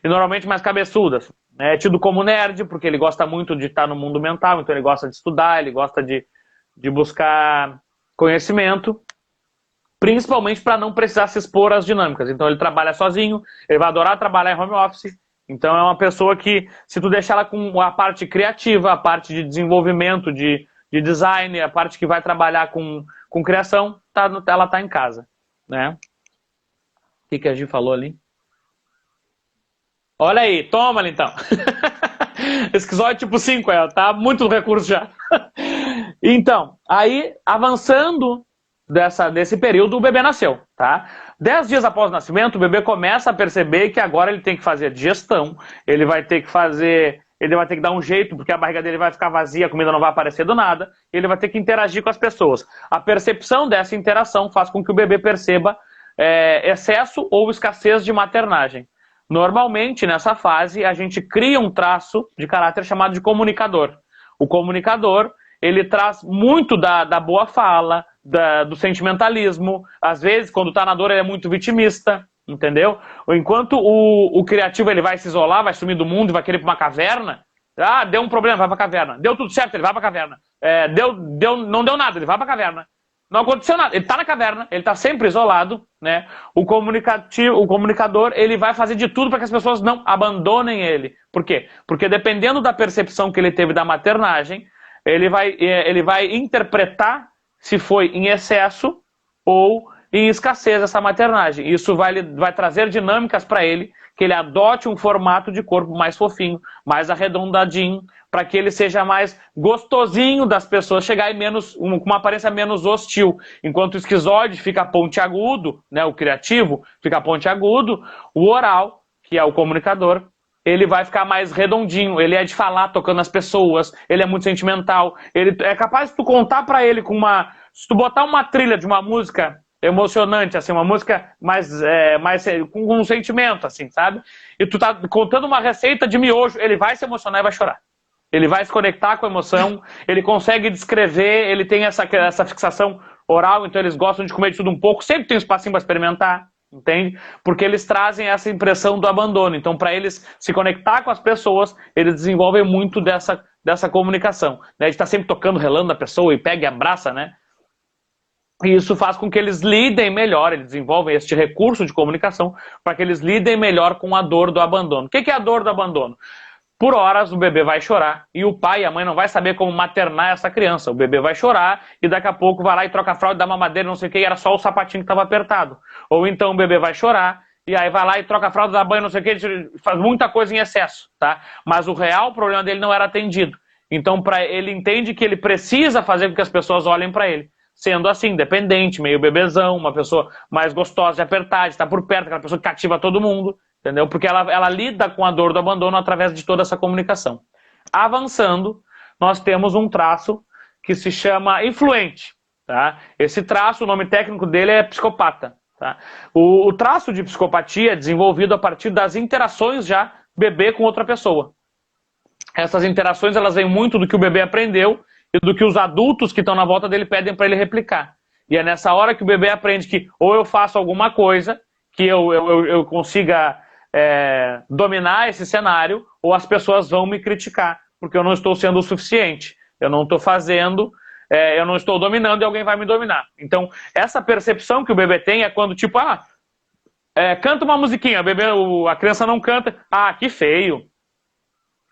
E normalmente mais cabeçudas. É tido como nerd, porque ele gosta muito de estar no mundo mental, então ele gosta de estudar, ele gosta de buscar conhecimento, principalmente para não precisar se expor às dinâmicas. Então ele trabalha sozinho, ele vai adorar trabalhar em home office, então é uma pessoa que, se tu deixar ela com a parte criativa, a parte de desenvolvimento, de design, a parte que vai trabalhar com criação, ela está em casa. Né? O que a Gi falou ali? Olha aí, toma ali então. Esquizoide tipo 5, tá muito recurso já. Então, aí, avançando desse período, o bebê nasceu, tá? 10 dias após o nascimento, o bebê começa a perceber que agora ele tem que fazer a digestão, ele vai ter que dar um jeito, porque a barriga dele vai ficar vazia, a comida não vai aparecer do nada, ele vai ter que interagir com as pessoas. A percepção dessa interação faz com que o bebê perceba excesso ou escassez de maternagem. Normalmente, nessa fase, a gente cria um traço de caráter chamado de comunicador. O comunicador, ele traz muito da boa fala, do sentimentalismo. Às vezes, quando está na dor, ele é muito vitimista, entendeu? Enquanto o criativo ele vai se isolar, vai sumir do mundo e vai querer ir para uma caverna. Ah, deu um problema, vai para a caverna. Deu tudo certo, ele vai para a caverna. Não deu nada, ele vai para a caverna. Não aconteceu nada, ele está na caverna, ele está sempre isolado, né? O comunicador, ele vai fazer de tudo para que as pessoas não abandonem ele. Por quê? Porque dependendo da percepção que ele teve da maternagem, ele vai interpretar se foi em excesso ou em escassez essa maternagem. Isso vai trazer dinâmicas para ele, que ele adote um formato de corpo mais fofinho, mais arredondadinho, para que ele seja mais gostosinho das pessoas chegar e com uma aparência menos hostil. Enquanto o esquizoide fica pontiagudo, né, o criativo fica pontiagudo, o oral, que é o comunicador, ele vai ficar mais redondinho, ele é de falar tocando as pessoas, ele é muito sentimental, ele é capaz de tu contar para ele se tu botar uma trilha de uma música emocionante, assim, uma música mais com um sentimento, assim, sabe? E tu tá contando uma receita de miojo, ele vai se emocionar e vai chorar. Ele vai se conectar com a emoção, ele consegue descrever, ele tem essa fixação oral, então eles gostam de comer de tudo um pouco, sempre tem um espacinho para experimentar, entende? Porque eles trazem essa impressão do abandono. Então, para eles se conectar com as pessoas, eles desenvolvem muito dessa comunicação. Né? A gente está sempre tocando, relando a pessoa e pega e abraça, né? E isso faz com que eles lidem melhor, eles desenvolvem este recurso de comunicação para que eles lidem melhor com a dor do abandono. O que é a dor do abandono? Por horas o bebê vai chorar e o pai e a mãe não vai saber como maternar essa criança. O bebê vai chorar e daqui a pouco vai lá e troca a fralda, dá mamadeira, não sei o que, e era só o sapatinho que estava apertado. Ou então o bebê vai chorar e aí vai lá e troca a fralda, dá banho, não sei o que, faz muita coisa em excesso, tá? Mas o real problema dele não era atendido. Então ele entende que ele precisa fazer com que as pessoas olhem para ele. Sendo assim, dependente, meio bebezão, uma pessoa mais gostosa de apertar, de estar por perto, aquela pessoa que cativa todo mundo, entendeu? Porque ela lida com a dor do abandono através de toda essa comunicação. Avançando, nós temos um traço que se chama influente. Tá? Esse traço, o nome técnico dele é psicopata. Tá? O traço de psicopatia é desenvolvido a partir das interações já bebê com outra pessoa. Essas interações elas vêm muito do que o bebê aprendeu e do que os adultos que estão na volta dele pedem para ele replicar. E é nessa hora que o bebê aprende que ou eu faço alguma coisa que eu consiga dominar esse cenário, ou as pessoas vão me criticar, porque eu não estou sendo o suficiente. Eu não estou fazendo, eu não estou dominando e alguém vai me dominar. Então, essa percepção que o bebê tem é quando, tipo, canta uma musiquinha, a criança não canta, que feio.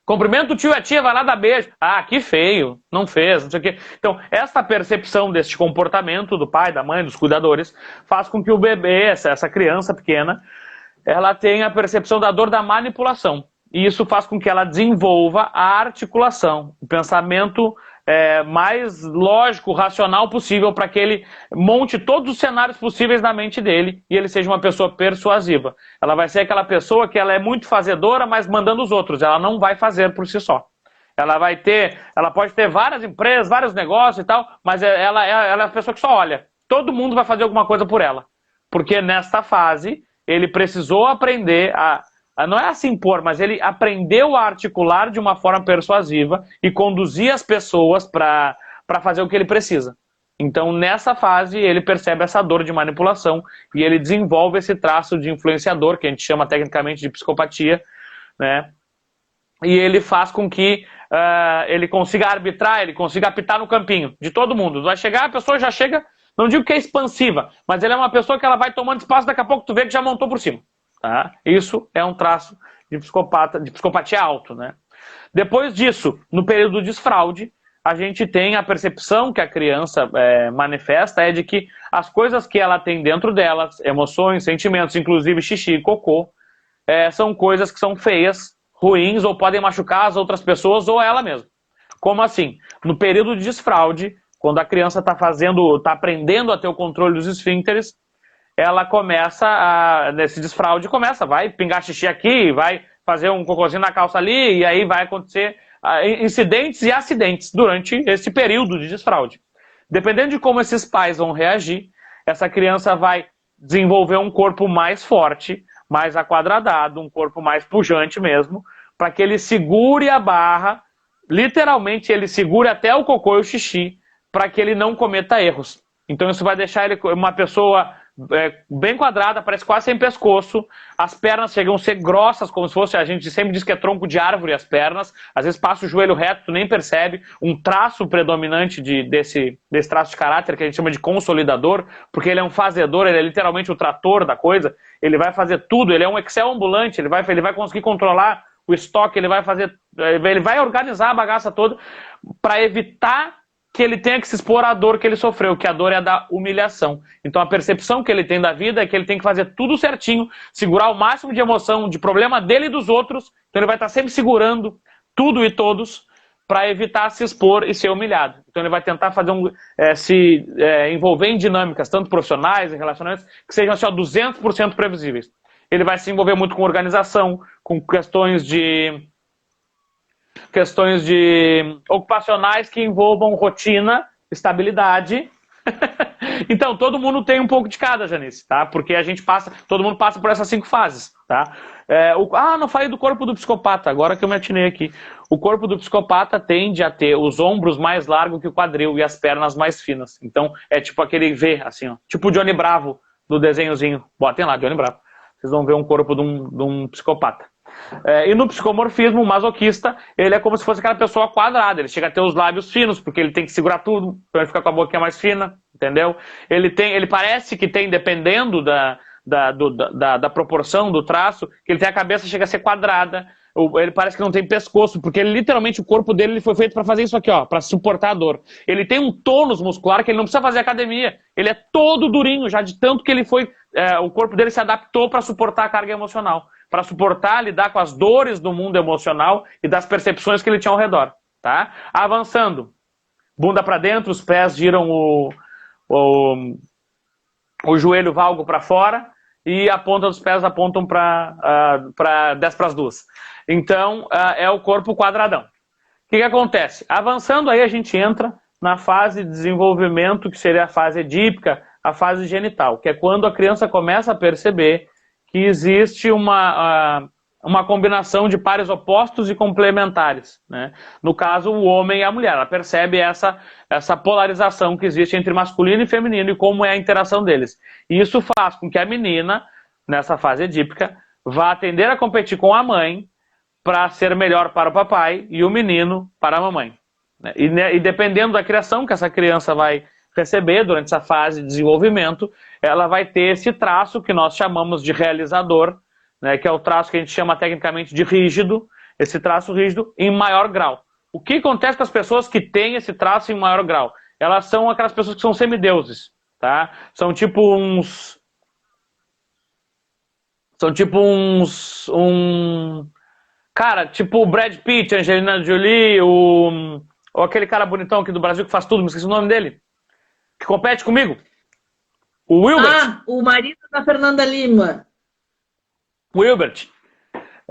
Cumprimenta o tio e a tia, vai lá dar beijo. Que feio, não fez, não sei o quê. Então, essa percepção desse comportamento do pai, da mãe, dos cuidadores, faz com que o bebê, essa criança pequena, ela tenha a percepção da dor da manipulação. E isso faz com que ela desenvolva a articulação, o pensamento mais lógico, racional possível, para que ele monte todos os cenários possíveis na mente dele e ele seja uma pessoa persuasiva. Ela vai ser aquela pessoa que ela é muito fazedora, mas mandando os outros. Ela não vai fazer por si só. Ela pode ter várias empresas, vários negócios e tal, mas ela é a pessoa que só olha. Todo mundo vai fazer alguma coisa por ela. Porque nesta fase, ele precisou aprender não é a se impor, mas ele aprendeu a articular de uma forma persuasiva e conduzir as pessoas para fazer o que ele precisa. Então, nessa fase, ele percebe essa dor de manipulação e ele desenvolve esse traço de influenciador, que a gente chama tecnicamente de psicopatia, né? E ele faz com que ele consiga arbitrar, ele consiga apitar no campinho de todo mundo. Vai chegar, a pessoa já chega, não digo que é expansiva, mas ele é uma pessoa que ela vai tomando espaço, daqui a pouco tu vê que já montou por cima. Tá? Isso é um traço de psicopatia alto, né? Depois disso, no período do desfraude, a gente tem a percepção que a criança manifesta é de que as coisas que ela tem dentro delas, emoções, sentimentos, inclusive xixi e cocô, são coisas que são feias, ruins ou podem machucar as outras pessoas ou ela mesma. Como assim? No período de desfraude, quando a criança está aprendendo a ter o controle dos esfíncteres, ela começa, nesse desfraude, vai pingar xixi aqui, vai fazer um cocôzinho na calça ali, e aí vai acontecer incidentes e acidentes durante esse período de desfraude. Dependendo de como esses pais vão reagir, essa criança vai desenvolver um corpo mais forte, mais aquadradado, um corpo mais pujante mesmo, para que ele segure a barra, literalmente ele segure até o cocô e o xixi, para que ele não cometa erros. Então isso vai deixar ele uma pessoa bem quadrada, parece quase sem pescoço, as pernas chegam a ser grossas, como se fosse, a gente sempre diz que é tronco de árvore as pernas, às vezes passa o joelho reto, tu nem percebe, um traço predominante desse traço de caráter que a gente chama de consolidador, porque ele é um fazedor, ele é literalmente o trator da coisa, ele vai fazer tudo, ele é um Excel ambulante, ele vai conseguir controlar o estoque, ele vai organizar a bagaça toda para evitar que ele tenha que se expor à dor que ele sofreu, que a dor é a da humilhação. Então a percepção que ele tem da vida é que ele tem que fazer tudo certinho, segurar o máximo de emoção, de problema dele e dos outros, então ele vai estar sempre segurando tudo e todos para evitar se expor e ser humilhado. Então ele vai tentar fazer se envolver em dinâmicas, tanto profissionais e relacionamentos, que sejam assim, 200% previsíveis. Ele vai se envolver muito com organização, com questões de ocupacionais que envolvam rotina, estabilidade. Então, todo mundo tem um pouco de cada, Janice, tá? Porque todo mundo passa por essas 5 fases, tá? Não falei do corpo do psicopata, agora que eu me atinei aqui. O corpo do psicopata tende a ter os ombros mais largos que o quadril e as pernas mais finas. Então, é tipo aquele V, assim, ó. Tipo o Johnny Bravo, do desenhozinho. Botem lá, Johnny Bravo. Vocês vão ver um corpo de um psicopata. E no psicomorfismo, o masoquista, ele é como se fosse aquela pessoa quadrada, ele chega a ter os lábios finos, porque ele tem que segurar tudo, então ele fica com a boquinha mais fina, entendeu? Ele parece que tem, dependendo da proporção do traço, que ele tem a cabeça chega a ser quadrada, ele parece que não tem pescoço, porque literalmente o corpo dele foi feito para fazer isso aqui, ó, para suportar a dor. Ele tem um tônus muscular que ele não precisa fazer academia, ele é todo durinho, já de tanto que ele o corpo dele se adaptou para suportar a carga emocional, para suportar, lidar com as dores do mundo emocional e das percepções que ele tinha ao redor, tá? Avançando, bunda para dentro, os pés giram o joelho valgo para fora e a ponta dos pés apontam para 10 para as 2. Então, é o corpo quadradão. O que acontece? Avançando aí, a gente entra na fase de desenvolvimento, que seria a fase edípica, a fase genital, que é quando a criança começa a perceber que existe uma combinação de pares opostos e complementares, né? No caso, o homem e a mulher. Ela percebe essa polarização que existe entre masculino e feminino e como é a interação deles. E isso faz com que a menina, nessa fase edípica, vá tender a competir com a mãe para ser melhor para o papai e o menino para a mamãe. E dependendo da criação que essa criança vai receber durante essa fase de desenvolvimento, ela vai ter esse traço que nós chamamos de realizador, né, que é o traço que a gente chama tecnicamente de rígido, esse traço rígido em maior grau. O que acontece com as pessoas que têm esse traço em maior grau? Elas são aquelas pessoas que são semideuses, tá? São tipo cara, tipo o Brad Pitt, Angelina Jolie, ou aquele cara bonitão aqui do Brasil que faz tudo, me esqueci o nome dele, que compete comigo. O Wilbert.
O marido da Fernanda Lima.
Wilbert.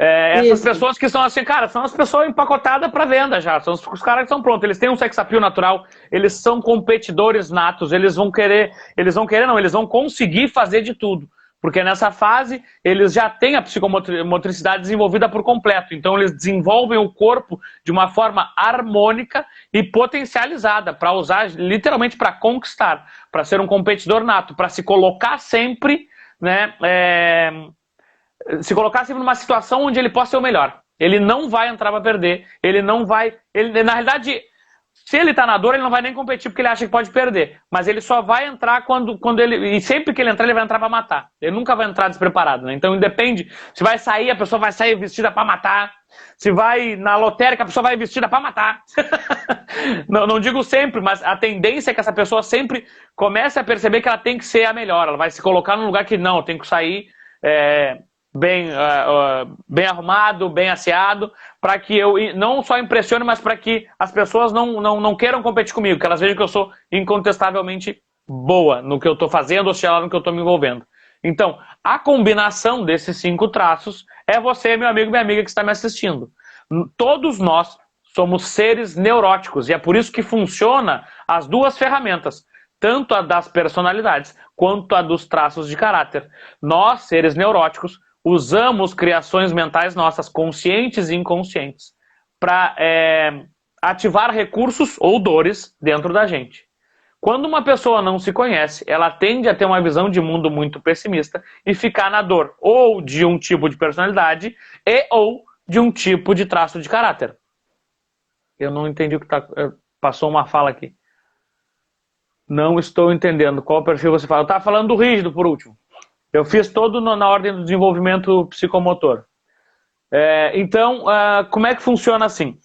Essas pessoas que são assim, cara, são as pessoas empacotadas para venda já, são os caras que são prontos, eles têm um sex appeal natural, eles são competidores natos, eles vão conseguir fazer de tudo, porque nessa fase eles já têm a psicomotricidade desenvolvida por completo, então eles desenvolvem o corpo de uma forma harmônica e potencializada, para usar literalmente para conquistar, para ser um competidor nato, para se colocar sempre, né, se colocar sempre numa situação onde ele possa ser o melhor. Ele não vai entrar para perder, ele não vai... na realidade, se ele tá na dor, ele não vai nem competir porque ele acha que pode perder. Mas ele só vai entrar quando ele... E sempre que ele entrar, ele vai entrar para matar. Ele nunca vai entrar despreparado, né? Então, independe. Se vai sair, a pessoa vai sair vestida para matar. Se vai na lotérica, a pessoa vai vestida para matar. Não digo sempre, mas a tendência é que essa pessoa sempre comece a perceber que ela tem que ser a melhor. Ela vai se colocar num lugar que não, eu tenho que sair... bem arrumado, bem asseado, para que eu não só impressione, mas para que as pessoas não queiram competir comigo, que elas vejam que eu sou incontestavelmente boa no que eu estou fazendo, ou seja lá no que eu estou me envolvendo. Então, a combinação desses 5 traços é você, meu amigo e minha amiga que está me assistindo. Todos nós somos seres neuróticos, e é por isso que funciona as duas ferramentas, tanto a das personalidades quanto a dos traços de caráter. Nós, seres neuróticos, usamos criações mentais nossas, conscientes e inconscientes, para ativar recursos ou dores dentro da gente. Quando uma pessoa não se conhece, ela tende a ter uma visão de mundo muito pessimista e ficar na dor ou de um tipo de personalidade ou de um tipo de traço de caráter. Eu não entendi o que passou uma fala aqui. Não estou entendendo qual perfil você fala. Eu estava falando do rígido, por último. Eu fiz todo na ordem do desenvolvimento psicomotor. Então, como é que funciona assim?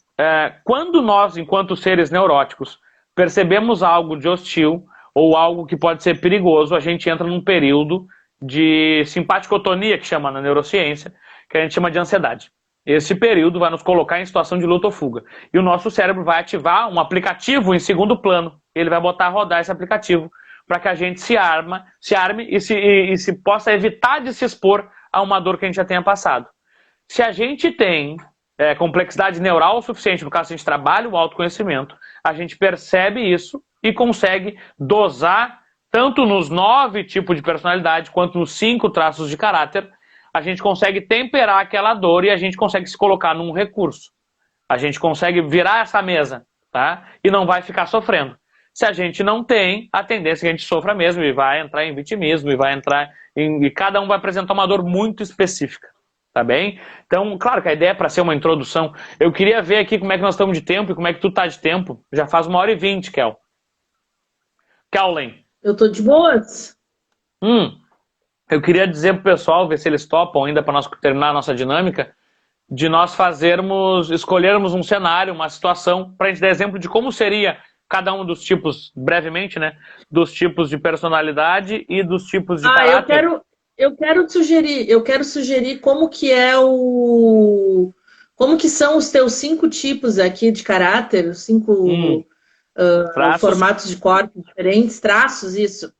Quando nós, enquanto seres neuróticos, percebemos algo de hostil ou algo que pode ser perigoso, a gente entra num período de simpaticotonia, que chama na neurociência, que a gente chama de ansiedade. Esse período vai nos colocar em situação de luta ou fuga. E o nosso cérebro vai ativar um aplicativo em segundo plano. Ele vai botar a rodar esse aplicativo para que a gente se arme e se possa evitar de se expor a uma dor que a gente já tenha passado. Se a gente tem complexidade neural o suficiente, no caso, se a gente trabalha o autoconhecimento, a gente percebe isso e consegue dosar, tanto nos 9 tipos de personalidade, quanto nos 5 traços de caráter, a gente consegue temperar aquela dor e a gente consegue se colocar num recurso. A gente consegue virar essa mesa, tá? E não vai ficar sofrendo. Se a gente não tem, a tendência é que a gente sofra mesmo e vai entrar em vitimismo e vai entrar e cada um vai apresentar uma dor muito específica, tá bem? Então, claro que a ideia é para ser uma introdução. Eu queria ver aqui como é que nós estamos de tempo e como é que tu tá de tempo. Já faz 1h20, Kel. Kellen.
Eu tô de boas.
Eu queria dizer pro pessoal, ver se eles topam ainda para nós terminar a nossa dinâmica, de nós escolhermos um cenário, uma situação, para a gente dar exemplo de como seria cada um dos tipos, brevemente, né? Dos tipos de personalidade e dos tipos de caráter.
Eu quero sugerir como que como que são os teus 5 tipos aqui de caráter, os 5 formatos de corpo diferentes, traços, isso.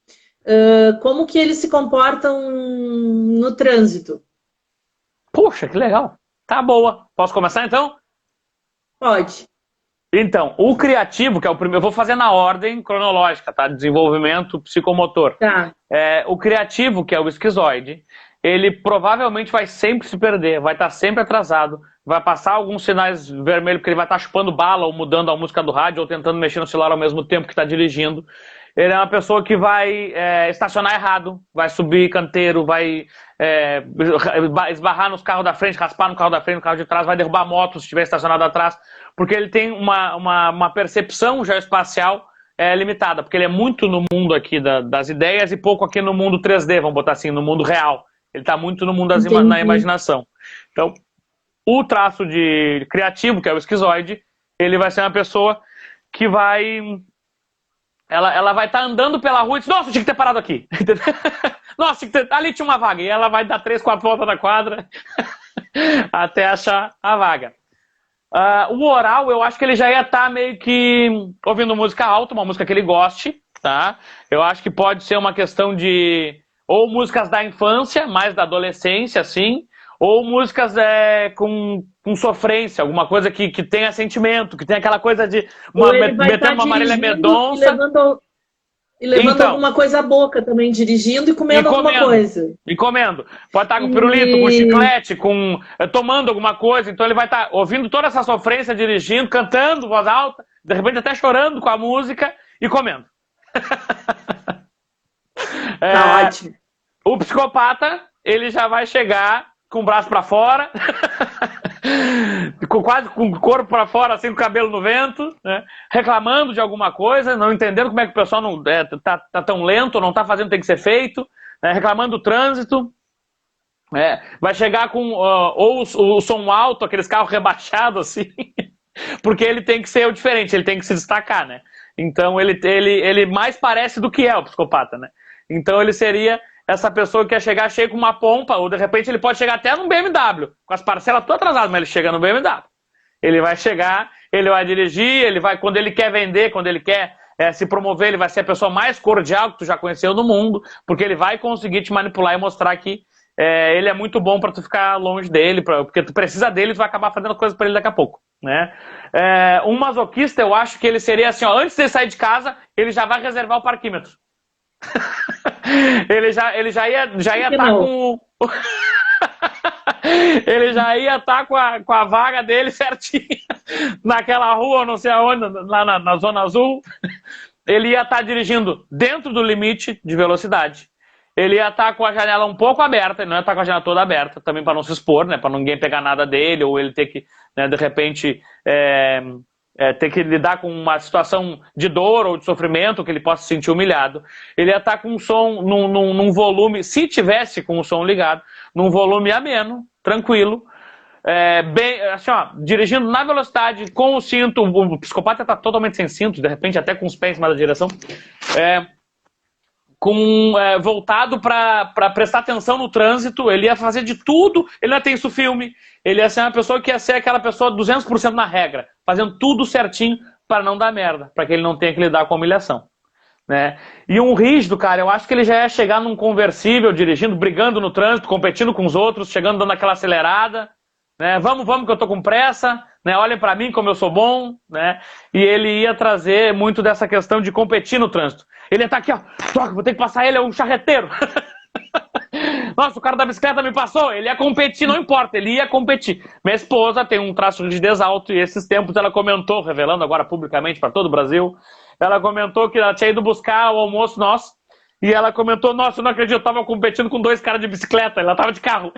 Como que eles se comportam no trânsito?
Poxa, que legal. Tá boa. Posso começar então?
Pode.
Então, o criativo, que é o primeiro, eu vou fazer na ordem cronológica, tá? Desenvolvimento psicomotor.
Tá.
O criativo, que é o esquizoide, ele provavelmente vai sempre se perder, vai estar sempre atrasado, vai passar alguns sinais vermelhos, porque ele vai estar chupando bala ou mudando a música do rádio ou tentando mexer no celular ao mesmo tempo que está dirigindo. Ele é uma pessoa que vai estacionar errado, vai subir canteiro, vai esbarrar nos carros da frente, raspar no carro da frente, no carro de trás, vai derrubar moto se estiver estacionado atrás, porque ele tem uma percepção geoespacial limitada, porque ele é muito no mundo aqui das ideias e pouco aqui no mundo 3D, vamos botar assim, no mundo real. Ele está muito no mundo na imaginação. Então, o traço de criativo, que é o esquizoide, ele vai ser uma pessoa que vai... Ela vai estar andando pela rua e diz, nossa, tinha que ter parado aqui. Nossa, ali tinha uma vaga. E ela vai dar 3, 4 voltas na quadra até achar a vaga. O oral, eu acho que ele já ia estar meio que ouvindo música alta, uma música que ele goste, tá? Eu acho que pode ser uma questão de... Ou músicas da infância, mais da adolescência, assim. ou músicas com sofrência, alguma coisa que tenha sentimento, que tenha aquela coisa de
metendo
uma Marília Mendonça.
E levando alguma coisa à boca também, dirigindo e comendo alguma coisa.
E comendo. Pode estar com pirulito, com chiclete, tomando alguma coisa. Então ele vai estar ouvindo toda essa sofrência, dirigindo, cantando, voz alta, de repente até chorando com a música e comendo.
Tá ótimo.
O psicopata, ele já vai chegar com o braço para fora, quase com o corpo para fora, assim, com o cabelo no vento, né? Reclamando de alguma coisa, não entendendo como é que o pessoal não tá tão lento, não tá fazendo o que tem que ser feito, né? Reclamando do trânsito. Vai chegar com ou o som alto, aqueles carros rebaixados, assim, porque ele tem que ser o diferente, ele tem que se destacar, né? Então ele mais parece do que é o psicopata, né? Então ele seria essa pessoa que quer chegar cheio com uma pompa, ou de repente ele pode chegar até num BMW, com as parcelas todas atrasadas, mas ele chega no BMW. Ele vai chegar, ele vai dirigir, ele vai, quando ele quer vender, quando ele quer se promover, ele vai ser a pessoa mais cordial que tu já conheceu no mundo, porque ele vai conseguir te manipular e mostrar que ele é muito bom para tu ficar longe dele, porque tu precisa dele e tu vai acabar fazendo coisas para ele daqui a pouco, né? Um masoquista, eu acho que ele seria assim, ó, antes de sair de casa, ele já vai reservar o parquímetro. Ele já ia estar com ele já ia estar com a vaga dele certinha naquela rua, não sei aonde, lá na Zona Azul. Ele ia estar dirigindo dentro do limite de velocidade. Ele ia estar com a janela um pouco aberta, ele não ia estar com a janela toda aberta, também para não se expor, né, para ninguém pegar nada dele, ou ele ter que, né, de repente, ter que lidar com uma situação de dor ou de sofrimento, que ele possa se sentir humilhado. Ele ia estar com um som num volume, se tivesse com o som ligado, num volume ameno, tranquilo, bem, assim, ó, dirigindo na velocidade, com o cinto. O psicopata está totalmente sem cinto, de repente até com os pés em cima da direção, voltado para prestar atenção no trânsito. Ele ia fazer de tudo, ele não ia ter isso filme, ele ia ser uma pessoa que ia ser aquela pessoa 200% na regra, fazendo tudo certinho para não dar merda, para que ele não tenha que lidar com a humilhação, né? E um rígido, cara, eu acho que ele já ia chegar num conversível, dirigindo, brigando no trânsito, competindo com os outros, chegando dando aquela acelerada, né? Vamos que eu tô com pressa, né? Olhem para mim como eu sou bom, né? E ele ia trazer muito dessa questão de competir no trânsito. Ele ia estar aqui, ó, vou ter que passar ele, é um charreteiro. Nossa, o cara da bicicleta me passou. Ele ia competir, não importa, ele ia competir. Minha esposa tem um traço de rigidez alto e esses tempos ela comentou, revelando agora publicamente para todo o Brasil, ela comentou que ela tinha ido buscar o almoço nosso e ela comentou, nossa, eu não acredito, eu tava competindo com 2 caras de bicicleta, ela tava de carro.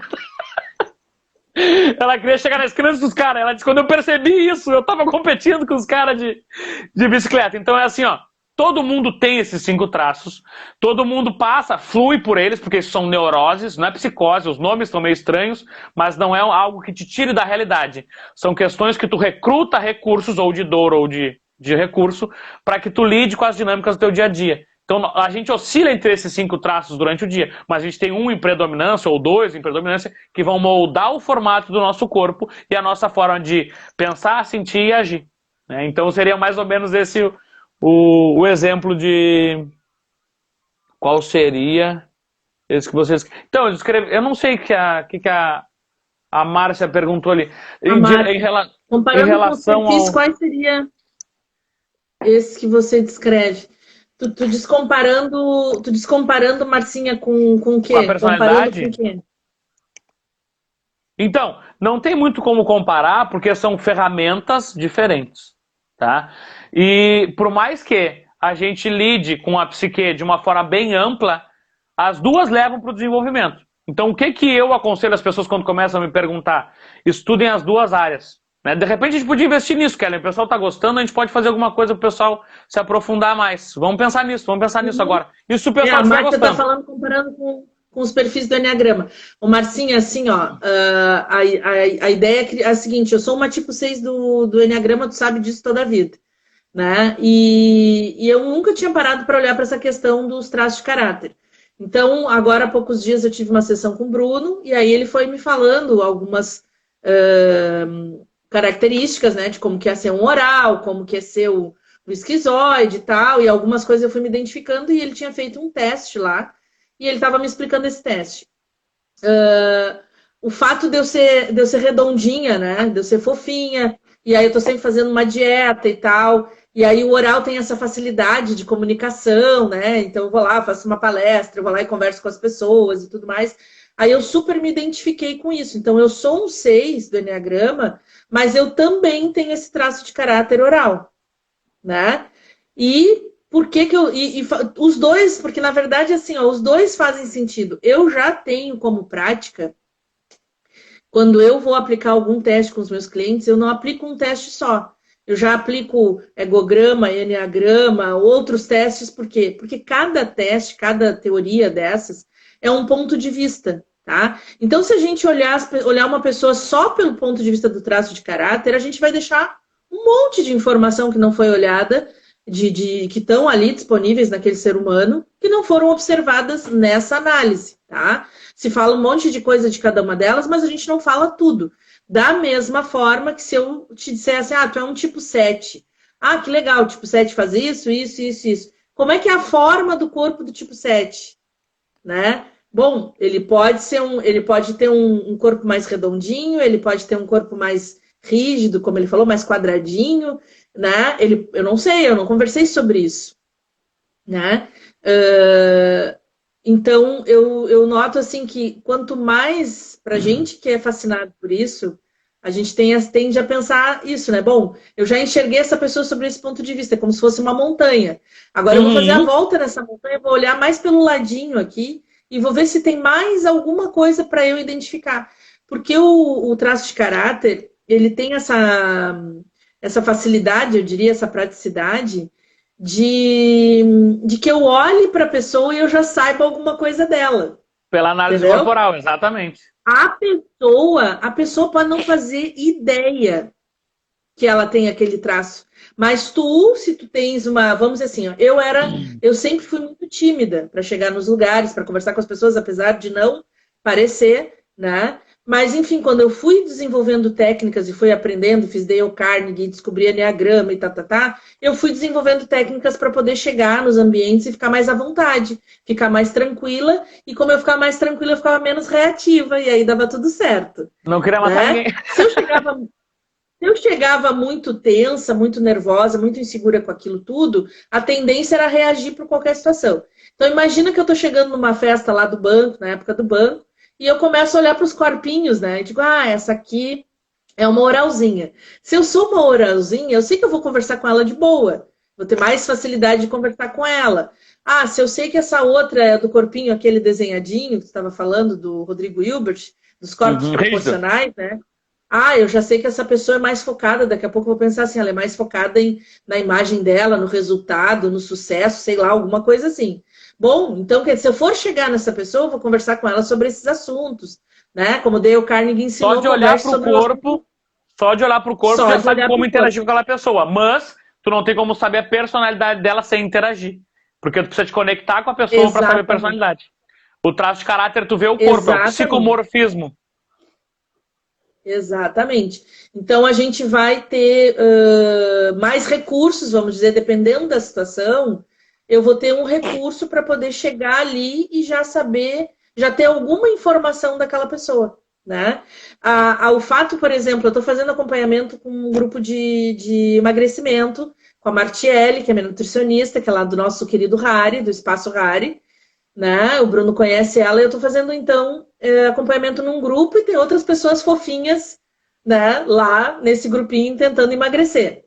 Ela queria chegar na esquina dos caras. Ela disse, quando eu percebi isso, eu tava competindo com os caras de bicicleta. Então é assim, ó, todo mundo tem esses 5 traços, todo mundo passa, flui por eles, porque são neuroses, não é psicose, os nomes são meio estranhos, mas não é algo que te tire da realidade. São questões que tu recruta recursos, ou de dor, ou de recurso, para que tu lide com as dinâmicas do teu dia a dia. Então a gente oscila entre esses 5 traços durante o dia, mas a gente tem um em predominância, ou 2 em predominância, que vão moldar o formato do nosso corpo e a nossa forma de pensar, sentir e agir, né? Então seria mais ou menos esse o exemplo de qual seria esse que vocês... Então, eu não sei o que a Márcia perguntou ali.
Comparando em relação com os perfis, quais seria esse que você descreve? Tu descomparando, Marcinha, com o quê?
Com a personalidade? Com quê? Então, não tem muito como comparar, porque são ferramentas diferentes, tá? E por mais que a gente lide com a psique de uma forma bem ampla, as duas levam para o desenvolvimento. Então, o que eu aconselho as pessoas quando começam a me perguntar? Estudem as duas áreas. De repente a gente podia investir nisso, Kelly. O pessoal está gostando, a gente pode fazer alguma coisa para o pessoal se aprofundar mais. Vamos pensar nisso agora. Isso o pessoal está gostando.
A Marta está falando, comparando com os perfis do Enneagrama. O Marcinho, assim, ó, a ideia é a seguinte, eu sou uma tipo 6 do Enneagrama, tu sabe disso toda a vida, né? E eu nunca tinha parado para olhar para essa questão dos traços de caráter. Então, agora há poucos dias eu tive uma sessão com o Bruno, e aí ele foi me falando algumas... características, né, de como que é ser um oral, como que é ser o esquizoide e tal, e algumas coisas eu fui me identificando, e ele tinha feito um teste lá, e ele estava me explicando esse teste. o fato de eu ser redondinha, né? De eu ser fofinha, e aí eu tô sempre fazendo uma dieta e tal. E aí o oral tem essa facilidade de comunicação, né? Então eu vou lá, faço uma palestra, eu vou lá e converso com as pessoas e tudo mais. Aí eu super me identifiquei com isso. Então eu sou um 6 do Enneagrama, mas eu também tenho esse traço de caráter oral, né? E por que que eu... os dois, porque na verdade assim, ó, os dois fazem sentido. Eu já tenho como prática, quando eu vou aplicar algum teste com os meus clientes, eu não aplico um teste só. Eu já aplico egograma, enneagrama, outros testes, por quê? Porque cada teste, cada teoria dessas é um ponto de vista, tá? Então, se a gente olhar uma pessoa só pelo ponto de vista do traço de caráter, a gente vai deixar um monte de informação que não foi olhada, que estão ali disponíveis naquele ser humano, que não foram observadas nessa análise, tá? Se fala um monte de coisa de cada uma delas, mas a gente não fala tudo. Da mesma forma que se eu te dissesse, tu é um tipo 7. Ah, que legal, o tipo 7 faz isso, isso, isso, isso. Como é que é a forma do corpo do tipo 7? Né? Bom, ele pode ter um corpo mais redondinho, ele pode ter um corpo mais rígido, como ele falou, mais quadradinho, né? Eu não sei, eu não conversei sobre isso, né? Então, eu noto assim que quanto mais pra gente que é fascinado por isso, a gente tende a pensar isso, né? Bom, eu já enxerguei essa pessoa sobre esse ponto de vista, é como se fosse uma montanha. Agora eu vou fazer a volta nessa montanha, vou olhar mais pelo ladinho aqui e vou ver se tem mais alguma coisa para eu identificar. Porque o traço de caráter, ele tem essa facilidade, eu diria, essa praticidade de que eu olhe para a pessoa e eu já saiba alguma coisa dela.
Pela análise corporal, exatamente.
A pessoa pode não fazer ideia que ela tem aquele traço. Mas se tu tens vamos dizer assim, ó, eu sempre fui muito tímida para chegar nos lugares, para conversar com as pessoas, apesar de não parecer, né? Mas, enfim, quando eu fui desenvolvendo técnicas e fui aprendendo, fiz Dale Carnegie, descobri Enneagrama e eu fui desenvolvendo técnicas para poder chegar nos ambientes e ficar mais à vontade, ficar mais tranquila. E como eu ficava mais tranquila, eu ficava menos reativa e aí dava tudo certo.
Não queria matar ninguém.
Se eu chegava muito tensa, muito nervosa, muito insegura com aquilo tudo, a tendência era reagir por qualquer situação. Então, imagina que eu estou chegando numa festa lá do banco, na época do banco, e eu começo a olhar para os corpinhos, né? E digo, essa aqui é uma oralzinha. Se eu sou uma oralzinha, eu sei que eu vou conversar com ela de boa. Vou ter mais facilidade de conversar com ela. Se eu sei que essa outra é do corpinho, aquele desenhadinho que você estava falando, do Rodrigo Hilbert, dos corpos proporcionais, né? Eu já sei que essa pessoa é mais focada, daqui a pouco eu vou pensar assim, ela é mais focada na imagem dela, no resultado, no sucesso, sei lá, alguma coisa assim. Bom, então, se eu for chegar nessa pessoa, eu vou conversar com ela sobre esses assuntos, né? Como o Dale Carnegie ensinou.
Só de olhar para o corpo, já sabe como interagir com aquela pessoa. Mas tu não tem como saber a personalidade dela sem interagir. Porque tu precisa te conectar com a pessoa para saber a personalidade. O traço de caráter, tu vê o corpo, é o psicomorfismo.
Exatamente. Então, a gente vai ter mais recursos, vamos dizer, dependendo da situação, eu vou ter um recurso para poder chegar ali e já saber, já ter alguma informação daquela pessoa, né? O fato, por exemplo, eu estou fazendo acompanhamento com um grupo de emagrecimento, com a Martiele, que é minha nutricionista, que é lá do nosso querido Rari, do Espaço Rari, né? O Bruno conhece ela, e eu estou fazendo, então, acompanhamento num grupo e tem outras pessoas fofinhas, né, lá nesse grupinho tentando emagrecer.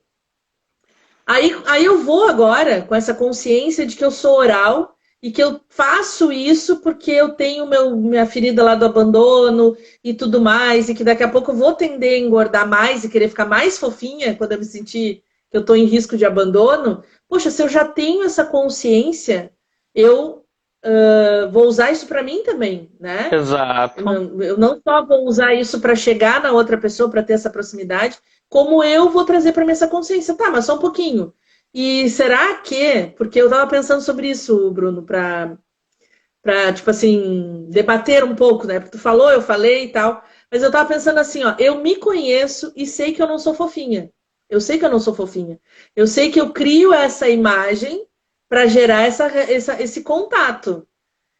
Aí eu vou agora com essa consciência de que eu sou oral e que eu faço isso porque eu tenho minha ferida lá do abandono e tudo mais, e que daqui a pouco eu vou tender a engordar mais e querer ficar mais fofinha quando eu me sentir que eu estou em risco de abandono. Poxa, se eu já tenho essa consciência, eu vou usar isso para mim também, né?
Exato.
Eu não só vou usar isso para chegar na outra pessoa, para ter essa proximidade, como eu vou trazer para mim essa consciência. Tá, mas só um pouquinho. E será que... Porque eu estava pensando sobre isso, Bruno, para tipo assim, debater um pouco, né? Porque tu falou, eu falei e tal. Mas eu estava pensando assim, ó, eu me conheço e sei que eu não sou fofinha. Eu sei que eu não sou fofinha. Eu sei que eu crio essa imagem para gerar esse contato.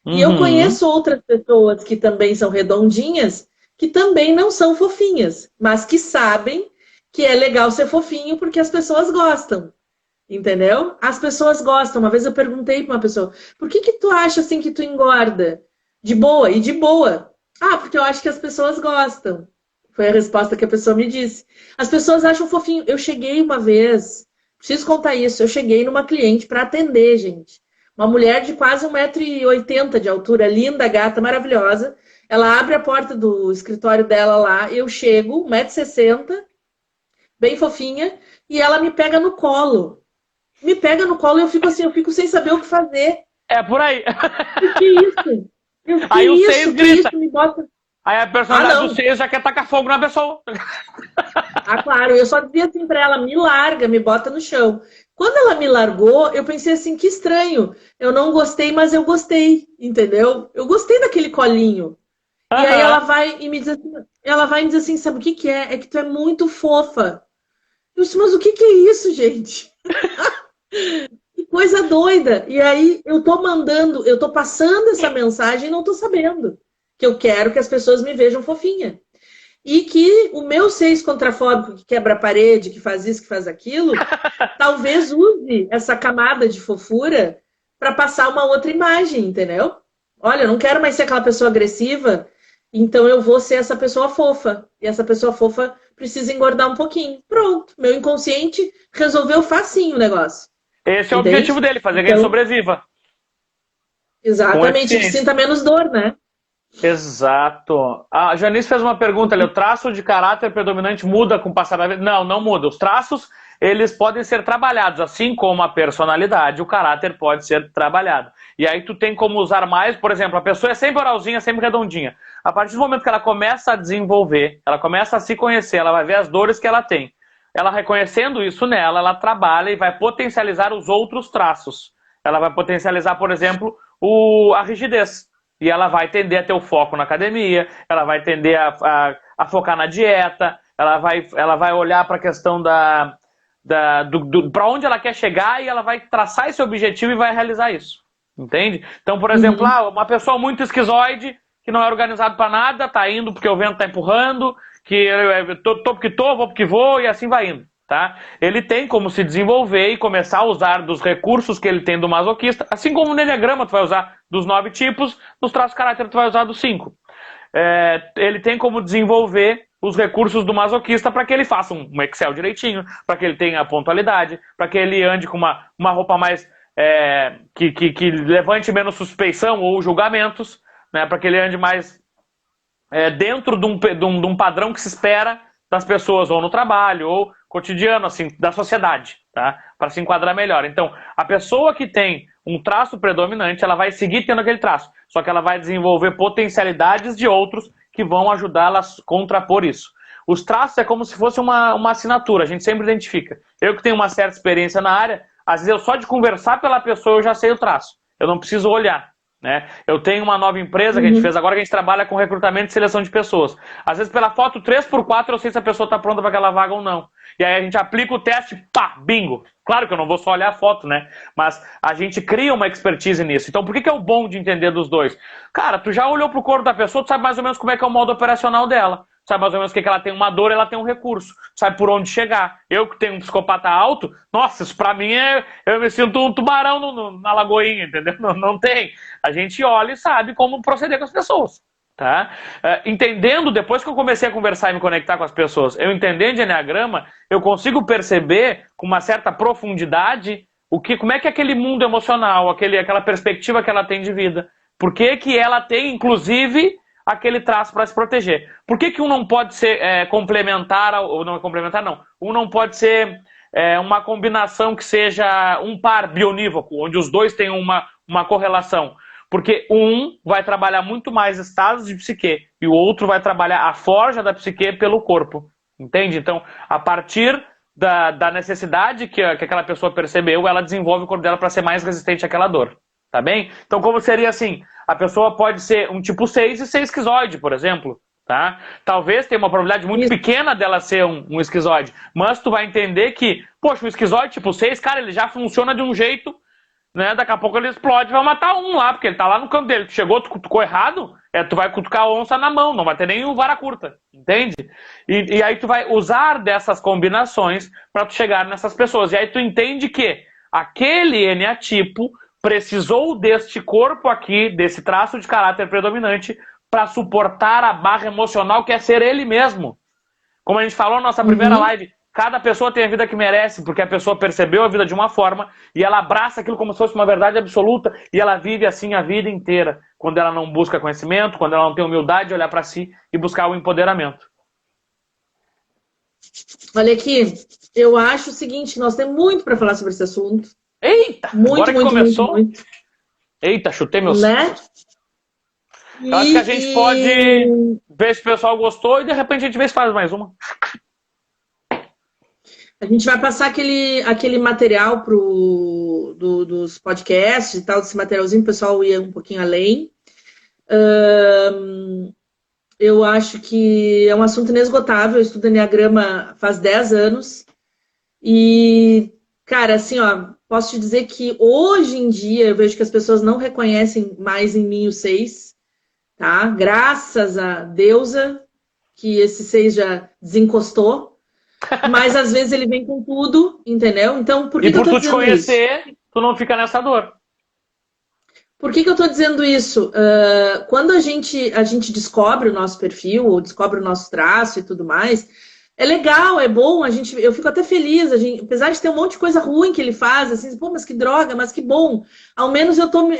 E eu conheço outras pessoas que também são redondinhas, que também não são fofinhas, mas que sabem que é legal ser fofinho porque as pessoas gostam. Entendeu? As pessoas gostam. Uma vez eu perguntei para uma pessoa, por que que tu acha assim que tu engorda? De boa, e de boa. Ah, porque eu acho que as pessoas gostam. Foi a resposta que a pessoa me disse. As pessoas acham fofinho. Eu cheguei uma vez, preciso contar isso, eu cheguei numa cliente para atender, gente. Uma mulher de quase 1,80 m de altura, linda, gata, maravilhosa. Ela abre a porta do escritório dela lá, eu chego, 1,60 m, bem fofinha, e ela me pega no colo. Me pega no colo e eu fico assim, eu fico sem saber o que fazer.
É por aí.
Que isso?
Aí o Seios grita.
Isso? Me bota...
Aí a personalidade do Seios já quer tacar fogo na pessoa.
Ah, claro. Eu só dizia assim pra ela, me larga, me bota no chão. Quando ela me largou, eu pensei assim, que estranho. Eu não gostei, mas eu gostei, entendeu? Eu gostei daquele colinho. E aí ela vai e me diz assim, sabe o que que é? É que tu é muito fofa. Eu disse, mas o que que é isso, gente? Que coisa doida. E aí eu tô passando essa mensagem e não tô sabendo. Que eu quero que as pessoas me vejam fofinha. E que o meu ser contrafóbico, que quebra a parede, que faz isso, que faz aquilo, talvez use essa camada de fofura para passar uma outra imagem, entendeu? Olha, eu não quero mais ser aquela pessoa agressiva, então eu vou ser essa pessoa fofa. E essa pessoa fofa precisa engordar um pouquinho. Pronto, meu inconsciente resolveu facinho o negócio.
Esse é o objetivo dele, fazer que ele sobreviva.
Exatamente, que sinta menos dor, né?
Exato. A Janice fez uma pergunta ali, o traço de caráter predominante muda com o passar da vida? Não, não muda. Os traços, eles podem ser trabalhados, assim como a personalidade, o caráter pode ser trabalhado. E aí tu tem como usar mais, por exemplo, a pessoa é sempre oralzinha, sempre redondinha. A partir do momento que ela começa a desenvolver, ela começa a se conhecer, ela vai ver as dores que ela tem. Ela reconhecendo isso nela, ela trabalha e vai potencializar os outros traços. Ela vai potencializar, por exemplo, a rigidez. E ela vai tender a ter o foco na academia, ela vai tender a focar na dieta, ela vai olhar para a questão para onde ela quer chegar e ela vai traçar esse objetivo e vai realizar isso. Entende? Então, por exemplo, uma pessoa muito esquizoide, que não é organizado para nada, tá indo porque o vento tá empurrando, que eu tô porque tô, vou porque vou, e assim vai indo. Tá? Ele tem como se desenvolver e começar a usar dos recursos que ele tem do masoquista, assim como no Enneagrama tu vai usar dos 9 tipos, nos traços de caráter tu vai usar dos 5. Ele tem como desenvolver os recursos do masoquista para que ele faça um Excel direitinho, para que ele tenha a pontualidade, para que ele ande com uma roupa mais que levante menos suspeição ou julgamentos, né? Para que ele ande mais dentro de um padrão que se espera das pessoas, ou no trabalho, ou cotidiano, assim, da sociedade, tá? Para se enquadrar melhor. Então, a pessoa que tem um traço predominante, ela vai seguir tendo aquele traço, só que ela vai desenvolver potencialidades de outros que vão ajudá-la a contrapor isso. Os traços é como se fosse uma assinatura, a gente sempre identifica. Eu que tenho uma certa experiência na área, às vezes eu só de conversar pela pessoa eu já sei o traço, eu não preciso olhar. Né? Eu tenho uma nova empresa que a gente fez agora, que a gente trabalha com recrutamento e seleção de pessoas. Às vezes pela foto 3x4 eu sei se a pessoa está pronta para aquela vaga ou não. E aí a gente aplica o teste, pá, bingo. Claro que eu não vou só olhar a foto, né? Mas a gente cria uma expertise nisso. Então por que é o bom de entender dos dois? Cara, tu já olhou pro corpo da pessoa, tu sabe mais ou menos como é que é o modo operacional dela. Sabe mais ou menos o que ela tem uma dor, ela tem um recurso. Sabe por onde chegar. Eu que tenho um psicopata alto, nossa, isso pra mim eu me sinto um tubarão na lagoinha, entendeu? Não tem. A gente olha e sabe como proceder com as pessoas. Tá? Entendendo, depois que eu comecei a conversar e me conectar com as pessoas, eu entendendo de Enneagrama, eu consigo perceber com uma certa profundidade como é que é aquele mundo emocional, aquela perspectiva que ela tem de vida. Por que ela tem, inclusive, aquele traço para se proteger. Por que um não pode ser complementar, ou não é complementar, não. Um não pode ser uma combinação que seja um par bionívoco, onde os dois têm uma correlação. Porque um vai trabalhar muito mais estados de psique e o outro vai trabalhar a forja da psique pelo corpo. Entende? Então, a partir da necessidade que aquela pessoa percebeu, ela desenvolve o corpo dela para ser mais resistente àquela dor. Tá bem? Então, como seria assim? A pessoa pode ser um tipo 6 e ser esquizoide, por exemplo. Tá? Talvez tenha uma probabilidade muito pequena dela ser um esquizoide. Mas tu vai entender que, poxa, um esquizoide tipo 6, cara, ele já funciona de um jeito né? Daqui a pouco ele explode e vai matar um lá, porque ele tá lá no canto dele. Tu chegou, tu cutucou errado, tu vai cutucar a onça na mão, não vai ter nem vara curta, entende? E aí tu vai usar dessas combinações para tu chegar nessas pessoas. E aí tu entende que aquele eneatipo precisou deste corpo aqui, desse traço de caráter predominante, para suportar a barra emocional que é ser ele mesmo. Como a gente falou na nossa primeira live, cada pessoa tem a vida que merece, porque a pessoa percebeu a vida de uma forma e ela abraça aquilo como se fosse uma verdade absoluta e ela vive assim a vida inteira, quando ela não busca conhecimento, quando ela não tem humildade de olhar para si e buscar o empoderamento.
Olha aqui, eu acho o seguinte, nós temos muito para falar sobre esse assunto.
Eita,
muito,
agora que
muito,
começou.
muito.
Eita, chutei meus...
Né?
Eu acho que a gente pode ver se o pessoal gostou e de repente a gente vê se faz mais uma.
A gente vai passar aquele material dos podcasts e tal, desse materialzinho, o pessoal ia um pouquinho além. Eu acho que é um assunto inesgotável. Eu estudo Enneagrama faz 10 anos. E, cara, assim, ó, posso te dizer que hoje em dia eu vejo que as pessoas não reconhecem mais em mim o 6, tá? Graças a deusa, que esse 6 já desencostou. Mas às vezes ele vem com tudo, entendeu? Então, por que eu tô dizendo isso? E por tu te conhecer,
tu não fica nessa dor.
Por que eu tô dizendo isso? Quando a gente descobre o nosso perfil, ou descobre o nosso traço e tudo mais, é legal, é bom, eu fico até feliz, apesar de ter um monte de coisa ruim que ele faz, assim, pô, mas que droga, mas que bom. Ao menos eu tô,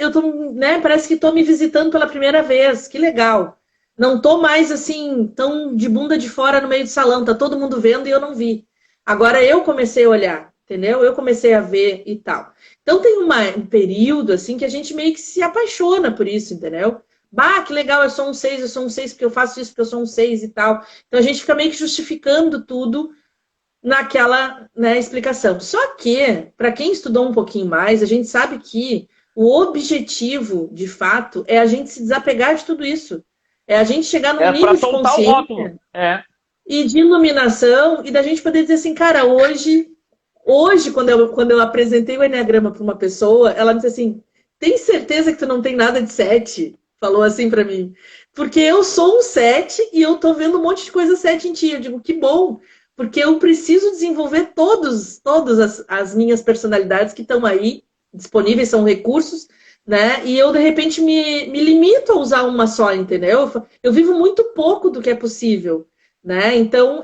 né, parece que tô me visitando pela primeira vez, que legal. Não tô mais, assim, tão de bunda de fora no meio do salão, tá todo mundo vendo e eu não vi. Agora eu comecei a olhar, entendeu? Eu comecei a ver e tal. Então tem um período, assim, que a gente meio que se apaixona por isso, entendeu? Bah, que legal, eu sou um 6 porque eu faço isso porque eu sou um 6 e tal. Então a gente fica meio que justificando tudo naquela, né, explicação. Só que, para quem estudou um pouquinho mais, a gente sabe que o objetivo, de fato, é a gente se desapegar de tudo isso. É a gente chegar num nível de consciência e de iluminação e da gente poder dizer assim, cara, hoje quando eu apresentei o Enneagrama para uma pessoa, ela me disse assim, tem certeza que tu não tem nada de 7? Falou assim para mim. Porque eu sou um 7 e eu tô vendo um monte de coisa 7 em ti. Eu digo, que bom, porque eu preciso desenvolver todas as minhas personalidades que estão aí disponíveis, são recursos, né? E eu, de repente, me limito a usar uma só, entendeu? Eu vivo muito pouco do que é possível, né? Então,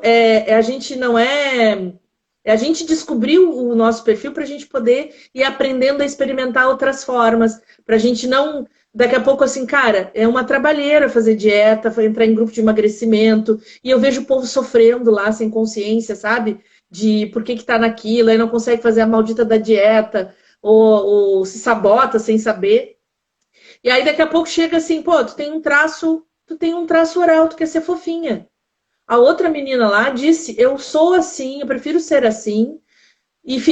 a gente não é... A gente descobriu o nosso perfil para a gente poder ir aprendendo a experimentar outras formas, para a gente não... Daqui a pouco, assim, cara, é uma trabalheira fazer dieta, entrar em grupo de emagrecimento, e eu vejo o povo sofrendo lá, sem consciência, sabe? De por que tá naquilo, aí não consegue fazer a maldita da dieta, ou se sabota sem saber. E aí daqui a pouco chega assim, pô, tu tem um traço oral, tu quer ser fofinha. A outra menina lá disse, eu sou assim, eu prefiro ser assim, e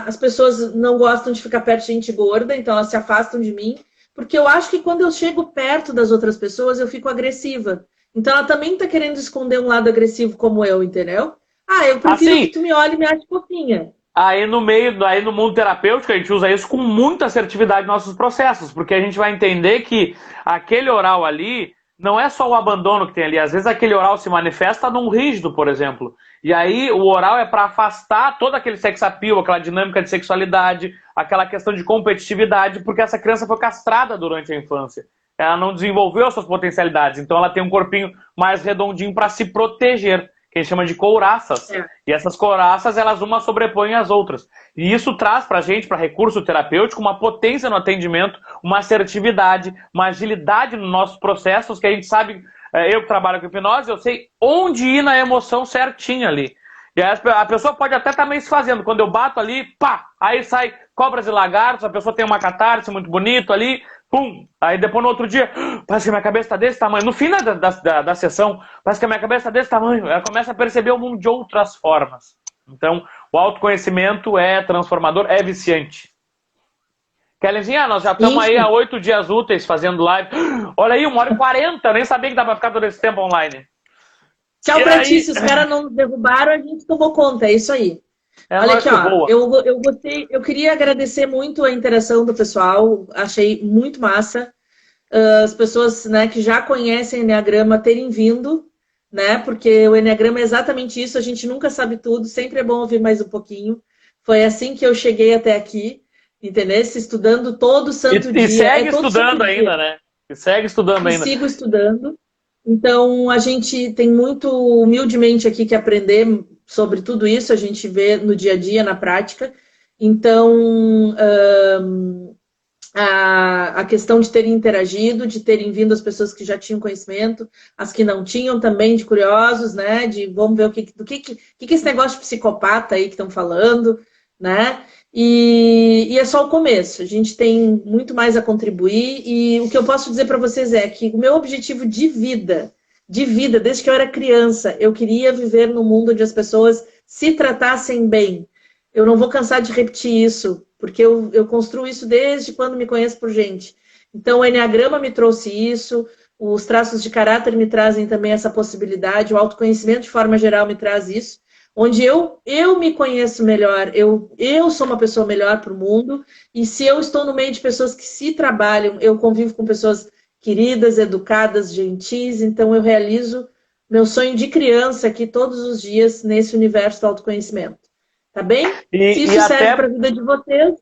as pessoas não gostam de ficar perto de gente gorda, então elas se afastam de mim, porque eu acho que quando eu chego perto das outras pessoas, eu fico agressiva. Então ela também tá querendo esconder um lado agressivo como eu, entendeu? Eu prefiro que tu me olhe e me ache fofinha.
Aí no mundo terapêutico, a gente usa isso com muita assertividade nos nossos processos, porque a gente vai entender que aquele oral ali não é só o abandono que tem ali. Às vezes aquele oral se manifesta num rígido, por exemplo. E aí o oral é para afastar todo aquele sex appeal, aquela dinâmica de sexualidade, aquela questão de competitividade, porque essa criança foi castrada durante a infância. Ela não desenvolveu as suas potencialidades, então ela tem um corpinho mais redondinho para se proteger, que a gente chama de couraças. E essas couraças, elas umas sobrepõem as outras. E isso traz pra gente, para recurso terapêutico, uma potência no atendimento, uma assertividade, uma agilidade nos nossos processos, que a gente sabe, eu que trabalho com hipnose, eu sei onde ir na emoção certinha ali. E aí a pessoa pode até estar meio se fazendo. Quando eu bato ali, pá, aí sai cobras e lagartos, a pessoa tem uma catarse muito bonito ali, pum! Aí depois no outro dia, parece que a minha cabeça está desse tamanho. No fim da sessão, parece que a minha cabeça está desse tamanho. Ela começa a perceber o mundo de outras formas. Então, o autoconhecimento é transformador, é viciante. Kellyzinha, nós já estamos aí há 8 dias úteis fazendo live. Olha aí, 1h40, eu nem sabia que dá para ficar todo esse tempo online.
Tchau pra ti, se os caras não derrubaram, a gente tomou conta, é isso aí. Olha aqui, ó, eu gostei, eu queria agradecer muito a interação do pessoal, achei muito massa. As pessoas, né, que já conhecem o Enneagrama terem vindo, né? Porque o Enneagrama é exatamente isso, a gente nunca sabe tudo, sempre é bom ouvir mais um pouquinho. Foi assim que eu cheguei até aqui, entendeu? Estudando todo santo dia.
E segue estudando ainda, né? E segue estudando ainda.
Sigo estudando. Então, a gente tem muito humildemente aqui que aprender sobre tudo isso, a gente vê no dia a dia, na prática. Então, a questão de terem interagido, de terem vindo as pessoas que já tinham conhecimento, as que não tinham também, de curiosos, né? De vamos ver do que esse negócio de psicopata aí que estão falando, né? E é só o começo, a gente tem muito mais a contribuir, e o que eu posso dizer para vocês é que o meu objetivo de vida, desde que eu era criança, eu queria viver num mundo onde as pessoas se tratassem bem. Eu não vou cansar de repetir isso, porque eu construo isso desde quando me conheço por gente. Então, o Enneagrama me trouxe isso, os traços de caráter me trazem também essa possibilidade, o autoconhecimento, de forma geral, me traz isso, onde eu me conheço melhor, eu sou uma pessoa melhor para o mundo, e se eu estou no meio de pessoas que se trabalham, eu convivo com pessoas queridas, educadas, gentis, então eu realizo meu sonho de criança aqui todos os dias nesse universo do autoconhecimento. Tá bem? Se isso serve para a vida de vocês,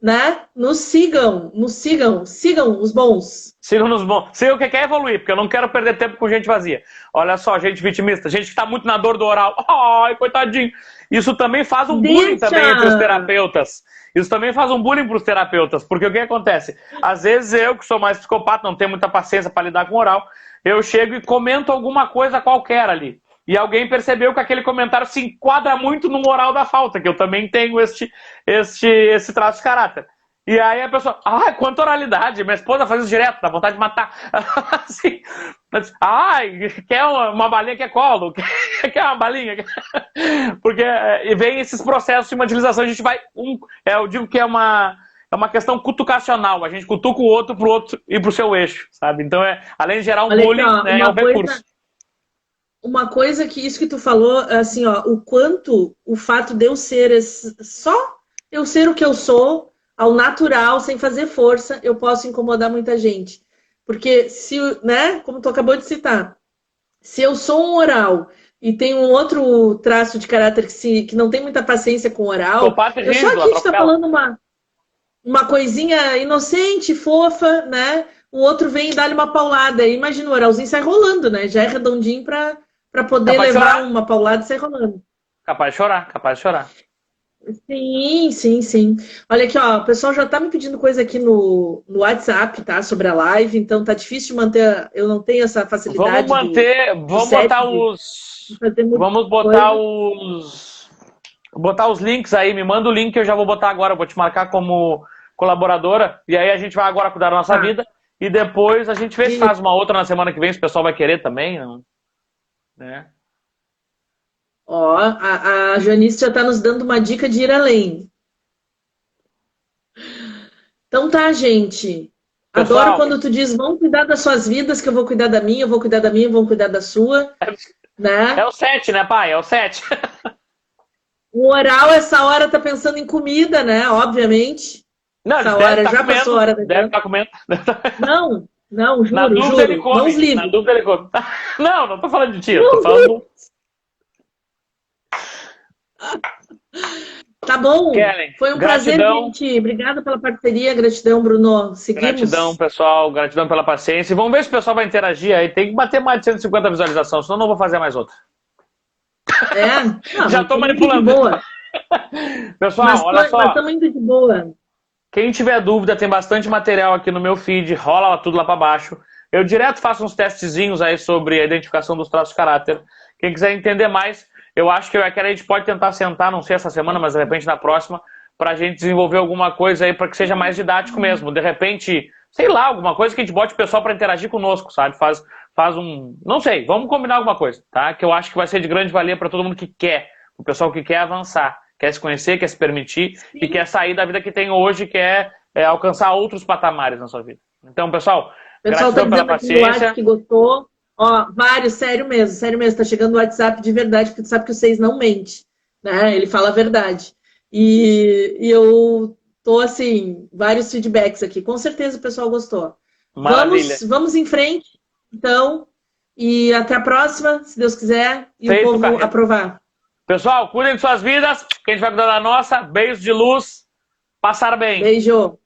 né? Nos sigam, sigam os bons.
Sigam os bons. Sigam quem quer evoluir, porque eu não quero perder tempo com gente vazia. Olha só, gente vitimista, gente que está muito na dor do oral. Ai, coitadinho. Isso também faz um bullying também entre os terapeutas. Isso também faz um bullying para os terapeutas, porque o que acontece? Às vezes eu, que sou mais psicopata, não tenho muita paciência para lidar com oral, eu chego e comento alguma coisa qualquer ali. E alguém percebeu que aquele comentário se enquadra muito no moral da falta, que eu também tenho esse traço de caráter. E aí a pessoa, quanta oralidade, minha esposa faz isso direto, dá vontade de matar. Assim, quer uma balinha, quer colo, quer uma balinha. Porque vem esses processos de infantilização, a gente vai, eu digo que é uma questão cutucacional, a gente cutuca o outro pro outro e pro seu eixo, sabe? Então, além de gerar um bullying, né, é um recurso.
Uma coisa que isso que tu falou, assim, ó, o quanto o fato de eu ser só eu ser o que eu sou, ao natural, sem fazer força, eu posso incomodar muita gente. Porque se, né, como tu acabou de citar, se eu sou um oral e tenho um outro traço de caráter que não tem muita paciência com oral, eu só aqui está falando uma coisinha inocente, fofa, né? O outro vem e dá-lhe uma paulada. Imagina, o oralzinho sai rolando, né? Já é redondinho para poder levar uma paulada e sair rolando.
Capaz de chorar.
Sim. Olha aqui, ó, o pessoal já tá me pedindo coisa aqui no WhatsApp, tá? Sobre a live, então tá difícil de manter, eu não tenho essa facilidade.
Vamos botar os links aí, me manda o link que eu já vou botar agora, eu vou te marcar como colaboradora, e aí a gente vai agora cuidar da nossa vida, e depois a gente vê se faz uma outra na semana que vem, se o pessoal vai querer também, né?
Ó, a Janice já está nos dando uma dica de ir além. Então tá, gente. Pessoal, adoro quando tu diz, vão cuidar das suas vidas, que eu vou cuidar da minha, eu vou cuidar da minha, vão cuidar da sua. Né?
É o 7, né, pai? É o 7.
O oral, essa hora, tá pensando em comida, né? Obviamente.
Não,
essa hora já comendo, passou a hora da
deve estar comendo.
Não, juro,
na dúvida ele come.
Mãos livres.
Na dúvida ele come. Não tô falando de ti, eu tô falando...
Tá bom.
Kellen,
foi um prazer, gente. Obrigada pela parceria. Gratidão, Bruno. Seguimos.
Gratidão, pessoal. Gratidão pela paciência. E vamos ver se o pessoal vai interagir aí. Tem que bater mais de 150 visualizações, senão não vou fazer mais outra.
Não,
já tô manipulando.
Boa.
Pessoal, olha só.
Mas estamos indo de boa.
Quem tiver dúvida, tem bastante material aqui no meu feed. Rola tudo lá para baixo. Eu direto faço uns testezinhos aí sobre a identificação dos traços de caráter. Quem quiser entender mais... Eu acho que a gente pode tentar sentar, não sei essa semana, mas de repente na próxima, para a gente desenvolver alguma coisa aí para que seja mais didático mesmo. De repente, sei lá, alguma coisa que a gente bote o pessoal para interagir conosco, sabe? Faz um... Não sei, vamos combinar alguma coisa, tá? Que eu acho que vai ser de grande valia para todo mundo que quer. O pessoal que quer avançar, quer se conhecer, quer se permitir e quer sair da vida que tem hoje, quer alcançar outros patamares na sua vida. Então, pessoal, gratidão pela paciência.
Que gostou. Ó, vários, sério mesmo, tá chegando no WhatsApp de verdade, porque tu sabe que vocês não mente. né? Ele fala a verdade. E eu tô, assim, vários feedbacks aqui. Com certeza o pessoal gostou.
Maravilha.
Vamos em frente, então, e até a próxima, se Deus quiser, e
Feito,
o povo
Carreto.
aprovar.
Pessoal, cuidem de suas vidas, que a gente vai cuidar da nossa. Beijo de luz. Passar bem.
Beijo.